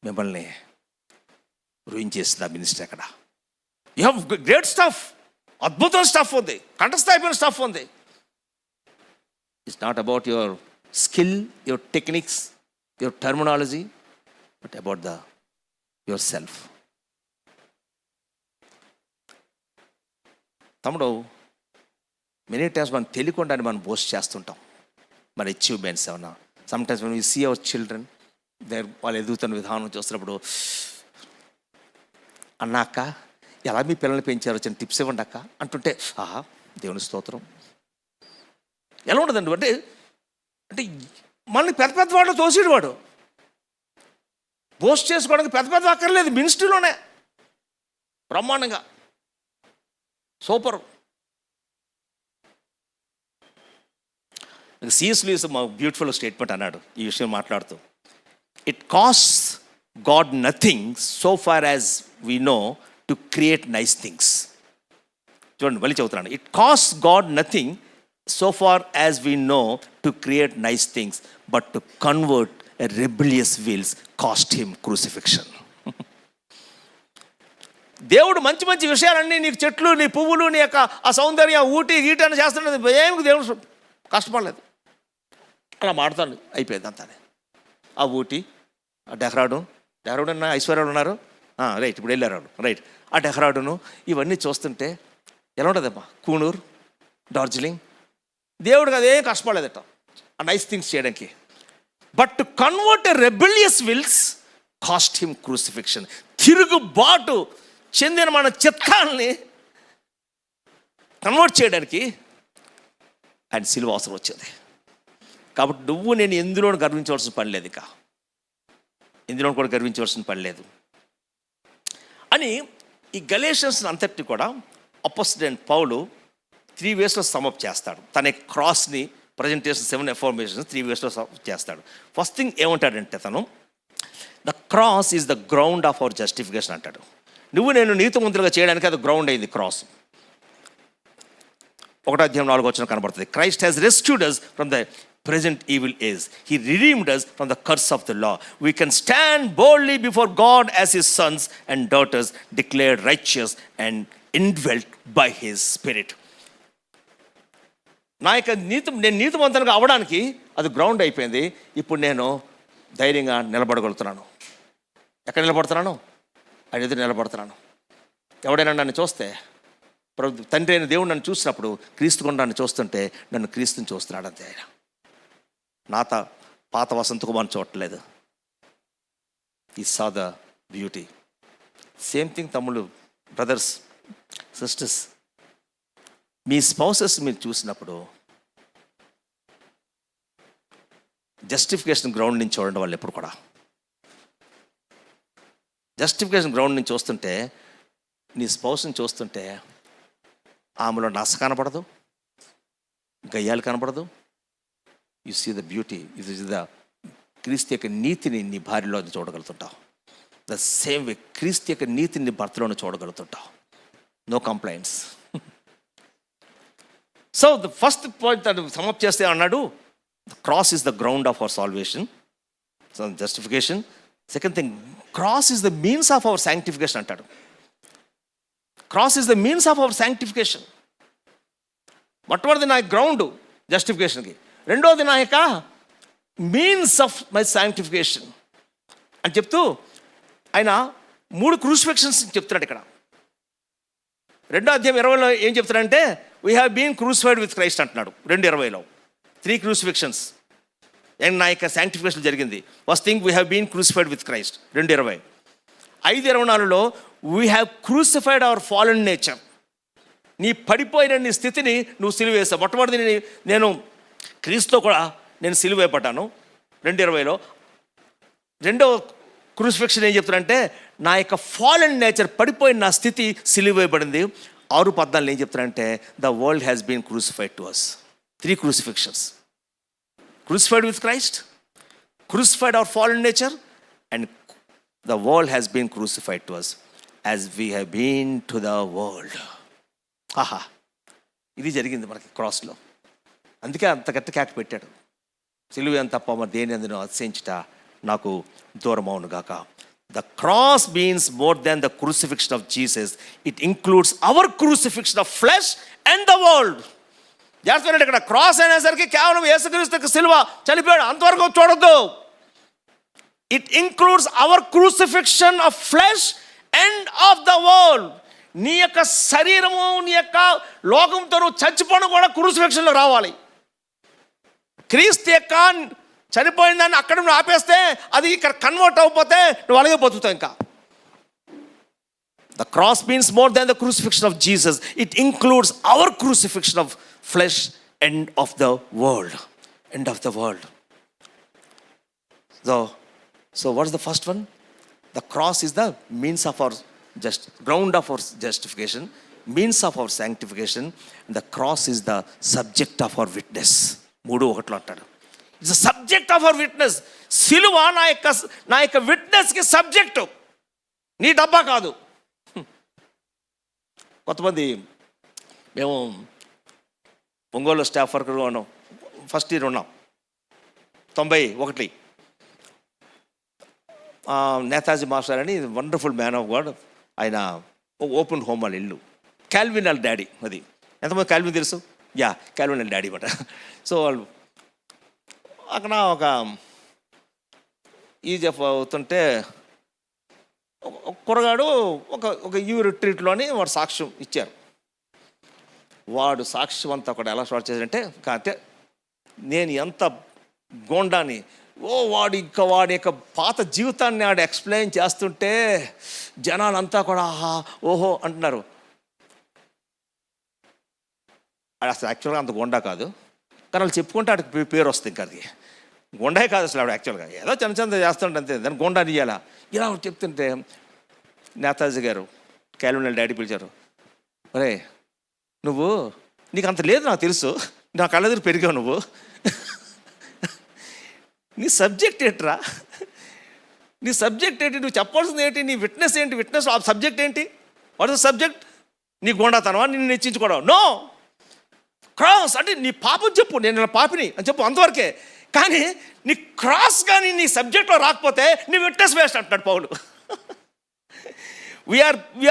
మిమ్మల్ని రూయిన్ చేస్తుంది. ఆ మినిస్టర్ అక్కడ యూ హ్యావ్ గ్రేట్ స్టఫ్, అద్భుతం స్టఫ్ ఉంది, కంఠస్థ అయిపోయిన స్టఫ్ ఉంది. It's not about your skill, your techniques, your terminology, but about your self. తమ్ముడు, మెనీ టైమ్స్ మనం తెలియకుండానే మనం బోస్ట్ చేస్తుంటాం మన అచీవ్మెంట్స్ ఏమన్నా. సమ్టైమ్స్ మనం సీ అవర్ చిల్డ్రన్, వాళ్ళు ఎదుగుతున్న విధానం చూస్తున్నప్పుడు, అన్నాక ఎలా మీ పిల్లల్ని పెంచారు, చిన్న టిప్స్ ఇవ్వండి అక్క అంటుంటే, దేవుని స్తోత్రం. ఎలా ఉండదండి అంటే మనల్ని పెద్ద వాడు తోసేడు. వాడు బోస్ట్ చేసుకోవడానికి పెద్ద అక్కర్లేదు, మినిస్ట్రీలోనే బ్రహ్మాండంగా సూపర్. సిఎస్ లూయిస్ మా బ్యూటిఫుల్ స్టేట్మెంట్ అన్నాడు ఈ విషయం మాట్లాడుతూ. It cost God nothing so far as we know to create nice things. చూడండి, మళ్ళీ చదువుతున్నాను. It cost God nothing so far as we know to create nice things, but to convert a rebellious wills cost him crucifixion. దేవుడు మంచి మంచి విషయాలన్నీ, నీకు చెట్లు, నీ పువ్వులు, నీ యొక్క ఆ సౌందర్యం, ఊటి గీట అని చేస్తున్నది ఏమి దేవుడు కష్టపడలేదు. అలా మాడతాను, అయిపోయింది అంతానే. ఆ ఊటీ, ఆ డెహ్రాడూన్ అన్న ఐశ్వర్యాలు ఉన్నారు, రైట్, ఇప్పుడు వెళ్ళారు రైట్, ఆ డెహ్రాడూను ఇవన్నీ చూస్తుంటే ఎలా ఉంటుందమ్మా. కూనూర్, డార్జిలింగ్, దేవుడికి అదేం కష్టపడలేదట ఆ నైస్ థింగ్స్ చేయడానికి. But to convert a rebellious wills cost him crucifixion. తిరుగుబాటు చెందిన మన చిత్తాన్ని కన్వర్ట్ చేయడానికి ఆయన సిలువ అవసరం వచ్చింది. కాబట్టి నువ్వు నేను ఎందులో గర్వించవలసిన పని లేదు, ఇక ఇందులో కూడా గర్వించవలసిన పని లేదు అని ఈ గలేషియన్స్ అంతటి కూడా అపోస్టల్ పౌలు 3 వేస్లో సమప్ చేస్తాడు. తన క్రాస్ని ప్రజెంటేషన్ 7 అఫర్మేషన్స్ 3 వేస్లో సమప్ చేస్తాడు. ఫస్ట్ థింగ్ ఏమంటాడంటే తను, the cross is the ground of hour justification అంటాడు. నువ్వు నేను నీతిమంతులుగా చేయడానికి అది గ్రౌండ్ అయింది క్రాస్. 1:4 కనబడుతుంది. Christ has rescued us from the present evil age. He redeemed us from the curse of the law. We can stand boldly before God as his sons and daughters, declared righteous and indwelt by his spirit. నా యొక్క నేను నీతిమంతునిగా అవ్వడానికి అది ground అయిపోయింది. ఇప్పుడు నేను ధైర్యంగా నిలబడగలుగుతున్నాను. ఎక్కడ నిలబడుతున్నాను? ఆయన ఎదురు నిలబడుతున్నాను. ఎవడైనా నన్ను చూస్తే, తండ్రి అయిన దేవుడు నన్ను చూసినప్పుడు క్రీస్తు కూడా నన్ను చూస్తుంటే నన్ను క్రీస్తుని చూస్తున్నాడు అంతే. ఆయన పాత వసంత కుమార్ని చూడట్లేదు. ఈ saw the beauty. Same thing తమ్ముళ్ళు, బ్రదర్స్, సిస్టర్స్, మీ స్పౌసెస్ మీరు చూసినప్పుడు జస్టిఫికేషన్ గ్రౌండ్ నుంచి చూడండి. వాళ్ళు ఎప్పుడు కూడా జస్టిఫికేషన్ గ్రౌండ్ నుంచి చూస్తుంటే, నీ స్పౌస్ని చూస్తుంటే ఆమెలో నస కనపడదు, గయ్యాలు కనపడదు. యు సీ ద బ్యూటీ, ఇది ద క్రీస్తు యొక్క నీతిని నీ భార్యలో చూడగలుగుతుంటావు. ద సేమ్ వే క్రీస్తు యొక్క నీతిని నీ భర్తలోనే చూడగలుగుతుంటావు. No complaints. So the first point అది సమప్ చేస్తే అన్నాడు, the cross is the ground of our salvation, so justification. Second thing, cross is the means of our sanctification అంటాడు. Cross is the means of our sanctification. మొట్టమొదటిది నా ground జస్టిఫికేషన్కి, రెండోది నా యొక్క means of my sanctification అని చెప్తూ ఆయన 3 క్రూసిఫిక్షన్స్ చెప్తున్నాడు ఇక్కడ. 2వ అధ్యాయం 20లో ఏం చెప్తున్నాడంటే, we have been crucified with Christ అంటున్నాడు. 2:20లో 3 క్రూసిఫిక్షన్స్ అండ్ నా యొక్క శాంక్టిఫికేషన్ జరిగింది. First thing, we have been crucified with Christ 2:20. 5:24లో we have crucified our fallen nature. నీ పడిపోయిన నీ స్థితిని నువ్వు సిలువేసావు. మొట్టమొదటి నేను క్రీస్తుతో కూడా నేను సిలువేయబడ్డాను 2:20లో. రెండో క్రూసిఫిక్షన్ ఏం చెప్తారంటే, నా యొక్క ఫాలెన్ నేచర్, పడిపోయిన నా స్థితి సిలువేయబడింది. 6:14 ఏం చెప్తారంటే, the world has been crucified to us. 3 crucifixions. Crucified with Christ, crucified our fallen nature, and the world has been crucified to us as we have been to the world. ఆహా, ఇది జరిగింది మనకి క్రాస్లో. అందుకే అంత గట్టి క్యాక్ పెట్టాడు, సిలువ ఎంత తప్ప మరి దేని అందును అతిశయించుట నాకు దూరం అవును గాక. The cross means more than the crucifixion of Jesus. It includes our crucifixion of flesh and the world. చేస్తున్నాడు ఇక్కడ. క్రాస్ అనేసరికి కేవలం యేసుక్రీస్తుకి సిలువ చనిపోయాడు అంతవరకు చూడొద్దు. It includes our crucifixion of flesh and of the world. నీ యొక్క శరీరము, నీ యొక్క లోకంతో నువ్వు చచ్చిపోవడం కూడా క్రూసిఫిక్షన్లో రావాలి. క్రీస్తు యొక్క చనిపోయిందని అక్కడ నువ్వు ఆపేస్తే అది ఇక్కడ కన్వర్ట్ అయిపోతే నువ్వు అలాగే బతుకుతావు. ఇంకా the cross means more than the crucifixion of Jesus. It includes our crucifixion of flesh and of the world. End of the world. So what is the first one? The cross is the means of our ground of our justification, means of our sanctification, and the cross is the subject of our witness. 3:1 అంటాడు. It's the subject of our witness. సిలువ నా యొక్క విట్నెస్కి subject, నీ డబ్బా కాదు. కొంతమంది మేము Ongole staff worker ఉన్నాం, ఫస్ట్ ఇయర్ ఉన్నాం 91. నేతాజీ మాస్టర్ అని వండర్ఫుల్ మ్యాన్ ఆఫ్ గాడ్. ఆయన ఓపెన్ హోమ్ వాళ్ళ ఇల్లు. క్యాల్విన్ వాళ్ళ డాడీ. అది ఎంతమంది క్యాల్విన్ తెలుసు? క్యాల్విన్ వాళ్ళ డాడీ అన్నమాట. సో వాళ్ళు అక్కడ ఒక ఈజెఫ్ అవుతుంటే ఒక కుర్రగాడు ఒక రిట్రీట్లోని వాడు సాక్ష్యం ఇచ్చారు. వాడు సాక్ష్యం అంతా ఒకటి ఎలా స్టార్ట్ చేశాడంటే, అంటే నేను ఎంత గోండాని, వాడి యొక్క పాత జీవితాన్ని ఆడు ఎక్స్ప్లెయిన్ చేస్తుంటే జనాలంతా కూడా ఆహా ఓహో అంటున్నారు. అసలు యాక్చువల్గా అంత గోండా కాదు, కానీ వాళ్ళు చెప్పుకుంటే ఆడికి పేరు వస్తుంది. ఇంకా అది గోండే కాదు అసలు ఆవిడ యాక్చువల్గా ఏదో చిన్న చిన్న చేస్తుంటే అంతే, దాన్ని గోండాని ఇయ్యాలా ఇలా చెప్తుంటే నేతాజీ గారు క్యాల్విన్ డాడీ పిలిచారు, అరే నువ్వు నీకు అంత లేదు నాకు తెలుసు, నా కళ్ళెదురు పెరిగావు నువ్వు, నీ సబ్జెక్ట్ ఏంట్రా, నీ సబ్జెక్ట్ ఏంటి, నువ్వు చెప్పాల్సింది ఏంటి, నీ విట్నెస్ ఏంటి, విట్నెస్ ఆ సబ్జెక్ట్ ఏంటి, వాట్ ఇస్ ద సబ్జెక్ట్, నీ గోండాతనవా, నిన్ను హెచ్చించుకోవడం, నో క్రాస్ అంటే నీ పాపం చెప్పు, నేను నా పాపిని అని చెప్పు, అంతవరకే. కానీ నీ క్రాస్ కానీ నీ సబ్జెక్ట్లో రాకపోతే నీ విట్నెస్ వేస్ట్ అంటున్నాడు పౌలు. We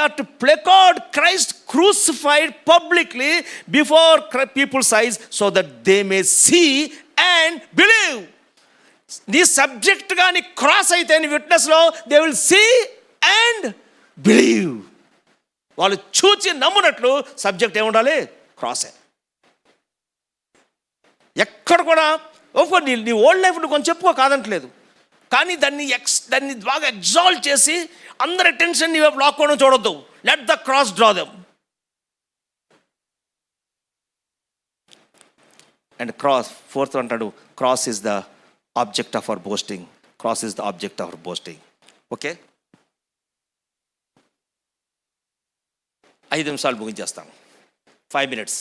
are to placard Christ crucified publicly before people's eyes so that they may see and believe. నీ సబ్జెక్ట్ కానీ క్రాస్ అయితే నీ విట్నెస్లో they will see and believe. వాళ్ళు చూచి నమ్మునట్లు సబ్జెక్ట్ ఏముండాలి, క్రాసే. ఎక్కడ కూడా ఓకే నీ ఓల్డ్ లైఫ్ నువ్వు కొంచెం చెప్పుకో కాదంటలేదు, కానీ దాన్ని బాగా ఎగ్జాల్ట్ చేసి అందరి అటెన్షన్ నీ వైపు లాక్కోవడం చూడొద్దు. Let the cross draw them. And cross forth అంటాడు, cross is the object of our boasting. Cross is the object of our boasting. Okay, 5 నిమిషాలు ముగించేస్తాను. 5 minutes.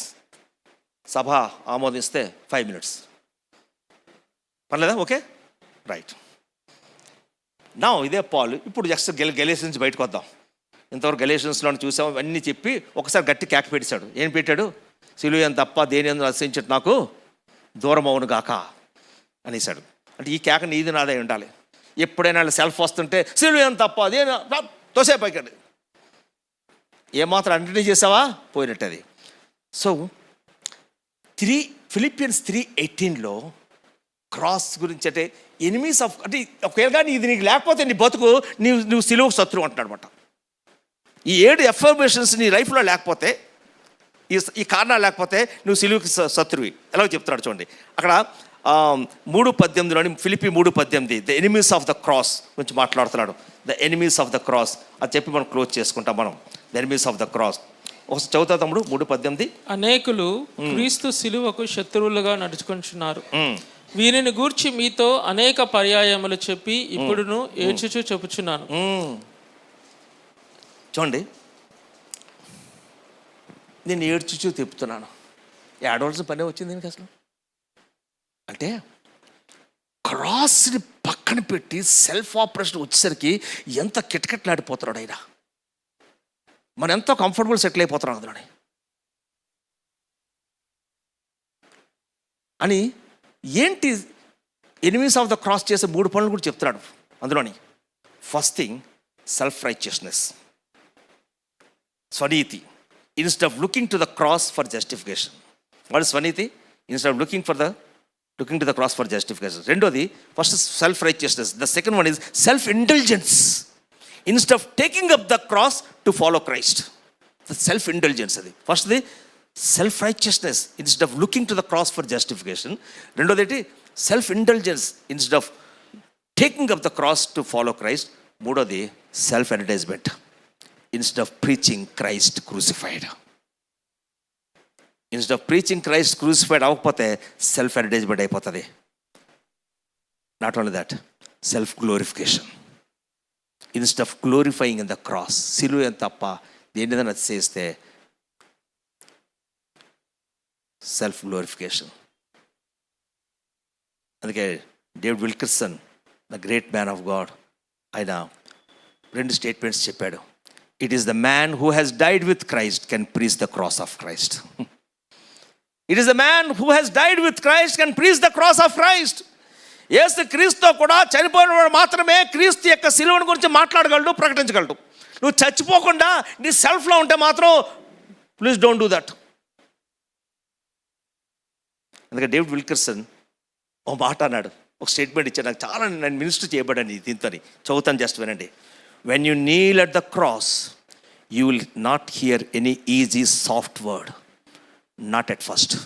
సభ ఆమోదిస్తే 5 minutes. పర్లేదా? Okay, right. నా ఇదే పాలు. ఇప్పుడు జస్ట్ గెలేషన్స్ బయటకు వద్దాం. ఇంతవరకు గెలేషన్స్లో చూసాము, అన్నీ చెప్పి ఒకసారి గట్టి కేక పెట్టాడు. ఏం పెట్టాడు? సిలువ తప్ప దేని ఎందుకు రచించట్టు నాకు దూరం అవును గాక అనేసాడు. అంటే ఈ కేక నీది నాదే ఉండాలి. ఎప్పుడైనా సెల్ఫ్ వస్తుంటే సిలువ తప్ప దేని తోసే పైకండి, ఏమాత్రం అంటనే చేసావా పోయినట్టు అది. సో ఫిలిపియన్స్ 3:18లో క్రాస్ గురించి అంటే ఎనిమీస్ ఆఫ్, అంటే ఒకవేళ కానీ ఇది నీకు లేకపోతే నీ బతుకు నువ్వు సిలువకు శత్రువు అంటున్నాడు అనమాట. ఈ 7 ఎఫర్మేషన్స్ నీ లైఫ్లో లేకపోతే, ఈ కారణాలు లేకపోతే నువ్వు సిలువకి శత్రువి. ఎలా చెప్తున్నాడు చూడండి అక్కడ 3:18లోని, Philippi 3:18 the enemies of the cross గురించి మాట్లాడుతున్నాడు. The enemies of the cross అది చెప్పి మనం క్లోజ్ చేసుకుంటాం. మనం the enemies of the cross ఒకసారి చదువుతా తమ్ముడు. 3:18 అనేకులు
క్రీస్తు సిలువకు శత్రువులుగా నడుచుకుంటున్నారు, వీరిని గూర్చి మీతో అనేక పర్యాయములు చెప్పి ఇప్పుడును ఏడ్చుచూ చెప్పుచున్నాను.
చూడండి, నేను ఏడ్చుచూ చెప్తున్నాను. ఏడవలసిన పనే వచ్చింది దీనికి అసలు. అంటే క్రాస్ని పక్కన పెట్టి సెల్ఫ్ ఆపరేషన్ వచ్చేసరికి ఎంత కిటకిటలాడిపోతున్నాడు ఆయన. మనం ఎంతో కంఫర్టబుల్ సెటిల్ అయిపోతున్నాం అందులోని. అని ఏంటి ఎనిమీస్ ఆఫ్ ద క్రాస్ చేసే 3 పనులు కూడా చెప్తున్నాడు అందులోని. ఫస్ట్ థింగ్ సెల్ఫ్ రైచియస్నెస్, స్వనీతి. Instead of looking to the cross for justification. What is స్వనీతి? Instead of looking to the cross for justification. రెండోది first self righteousness. The second one is self intelligence. Instead of taking up the cross to follow Christ. The self intelligence అది ఫస్ట్ది. Self righteousness instead of looking to the cross for justification. రెండోది ఏంటి? Self intelligence instead of taking up the cross to follow Christ. మూడోది self advertisement instead of preaching Christ crucified. Instead of preaching Christ crucified అవ్వకపోతే self advertisement అయిపోతుంది. Not only that, self glorification. Instead of glorifying in the cross, సిలువ తప్ప దేని ఏదైనా చేస్తే self glorification. అందుకే David Wilkerson, the great man of God, ఆయన 2 statements చెప్పాడు. It is the man who has died with Christ can preach the cross of Christ. It is the man who has died with Christ can preach the cross of Christ. Yesu క్రీస్తుతో కూడా చనిపోయిన వాడు మాత్రమే క్రీస్తు యొక్క సిలువను గురించి మాట్లాడగలడు, ప్రకటించగలడు. నువ్వు చచ్చిపోకుండా నీ సెల్ఫ్లో ఉంటే మాత్రం ప్లీజ్ డోంట్ డూ దట్. అందుకే డేవిడ్ విల్కర్సన్ ఓ మాట అన్నాడు, ఒక స్టేట్మెంట్ ఇచ్చాడు, నాకు చాలా, నేను మినిస్టర్ చేయబడండి దీంతో, చదువుతాను, జస్ట్ వినండి. When you Neel at the cross you will not here any easy soft word, not at first.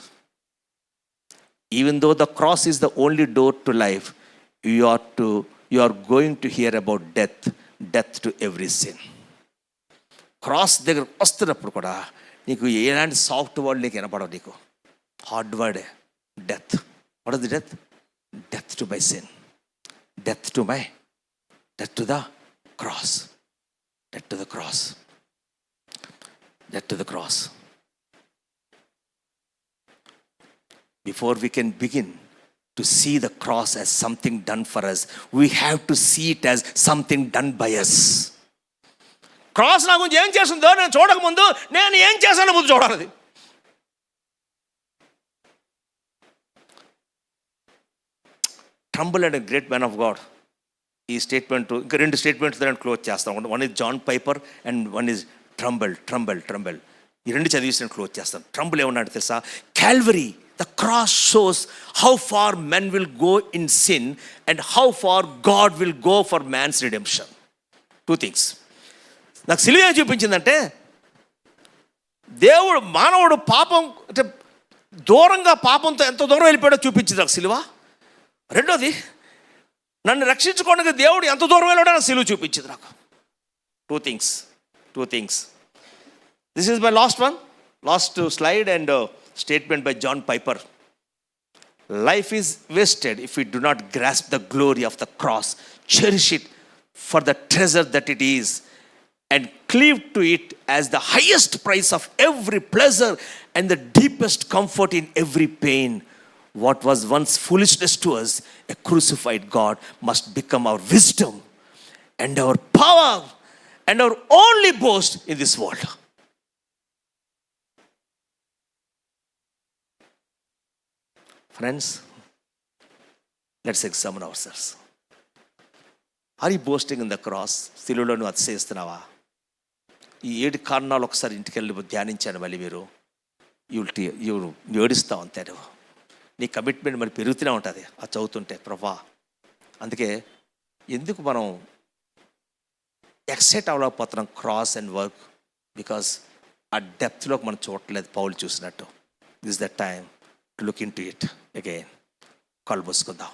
Even though the cross is the only door to life, you are going to hear about death to every sin. Cross దగ్గర వస్తున్నప్పుడు కూడా నీకు ఎలాంటి soft word నీకు వినపడవు, నీకు hard వర్డే death. What is the death? Death to my sin, death to the cross, death to the cross, death to the cross. Before we can begin to see the cross as something done for us, we have to see it as something done by us. Cross నా గురించి ఏం చేస్తుందో నేను చూడకముందు నేను ఏం చేశానో ముందు చూడాలి. Trumbull and great man of God, ఈ స్టేట్మెంట్, ఇంకా 2 స్టేట్మెంట్స్ నేను క్లోజ్ చేస్తాను. One is John Piper and one is Trumbull. ఈ 2 చదివేసి నేను క్లోజ్ చేస్తాను. ట్రంబుల్ ఏమన్నాడు తెలుసా? Calvary, the cross shows how far men will go in sin and how far God will go for man's redemption. 2 things. నాకు సిలువ ఏం చూపించిందంటే, మానవుడు పాపం అంటే దూరంగా, పాపంతో ఎంత దూరం వెళ్ళిపోయాడో చూపించింది నాకు సిలువ. రెండోది, నన్ను రక్షించుకోవడానికి దేవుడు ఎంత దూరం వెళ్ళాడో నాకు సిలువ చూపించింది నాకు. 2 things. This is my last slide and statement by John Piper. Life is wasted if we do not grasp the glory of the cross, cherish it for the treasure that it is, and cleave to it as the highest price of every pleasure and the deepest comfort in every pain. What was once foolishness to us, a crucified God, must become our wisdom and our power and our only boast in this world. Friends, let's examine ourselves. Are you boasting in the cross? సిలువలో నువ్వు అతిశయిస్తున్నావా? ఈ 7 కారణాలు ఒకసారి ఇంటికి వెళ్ళి ధ్యానించాను. మళ్ళీ మీరు ఏడుస్తావు అంతే. నువ్వు నీ కమిట్మెంట్ మరి పెరుగుతూనే ఉంటుంది అది చదువుతుంటే. ప్రభా, అందుకే ఎందుకు మనం ఎక్సైట్ అవ్వలేకపోతున్నాం క్రాస్ అండ్ వర్క్? బికాస్ ఆ డెప్త్లోకి మనం చూడట్లేదు పౌలు చూసినట్టు. This the time to look into it again. కళ్ళు మూసుకుందాం.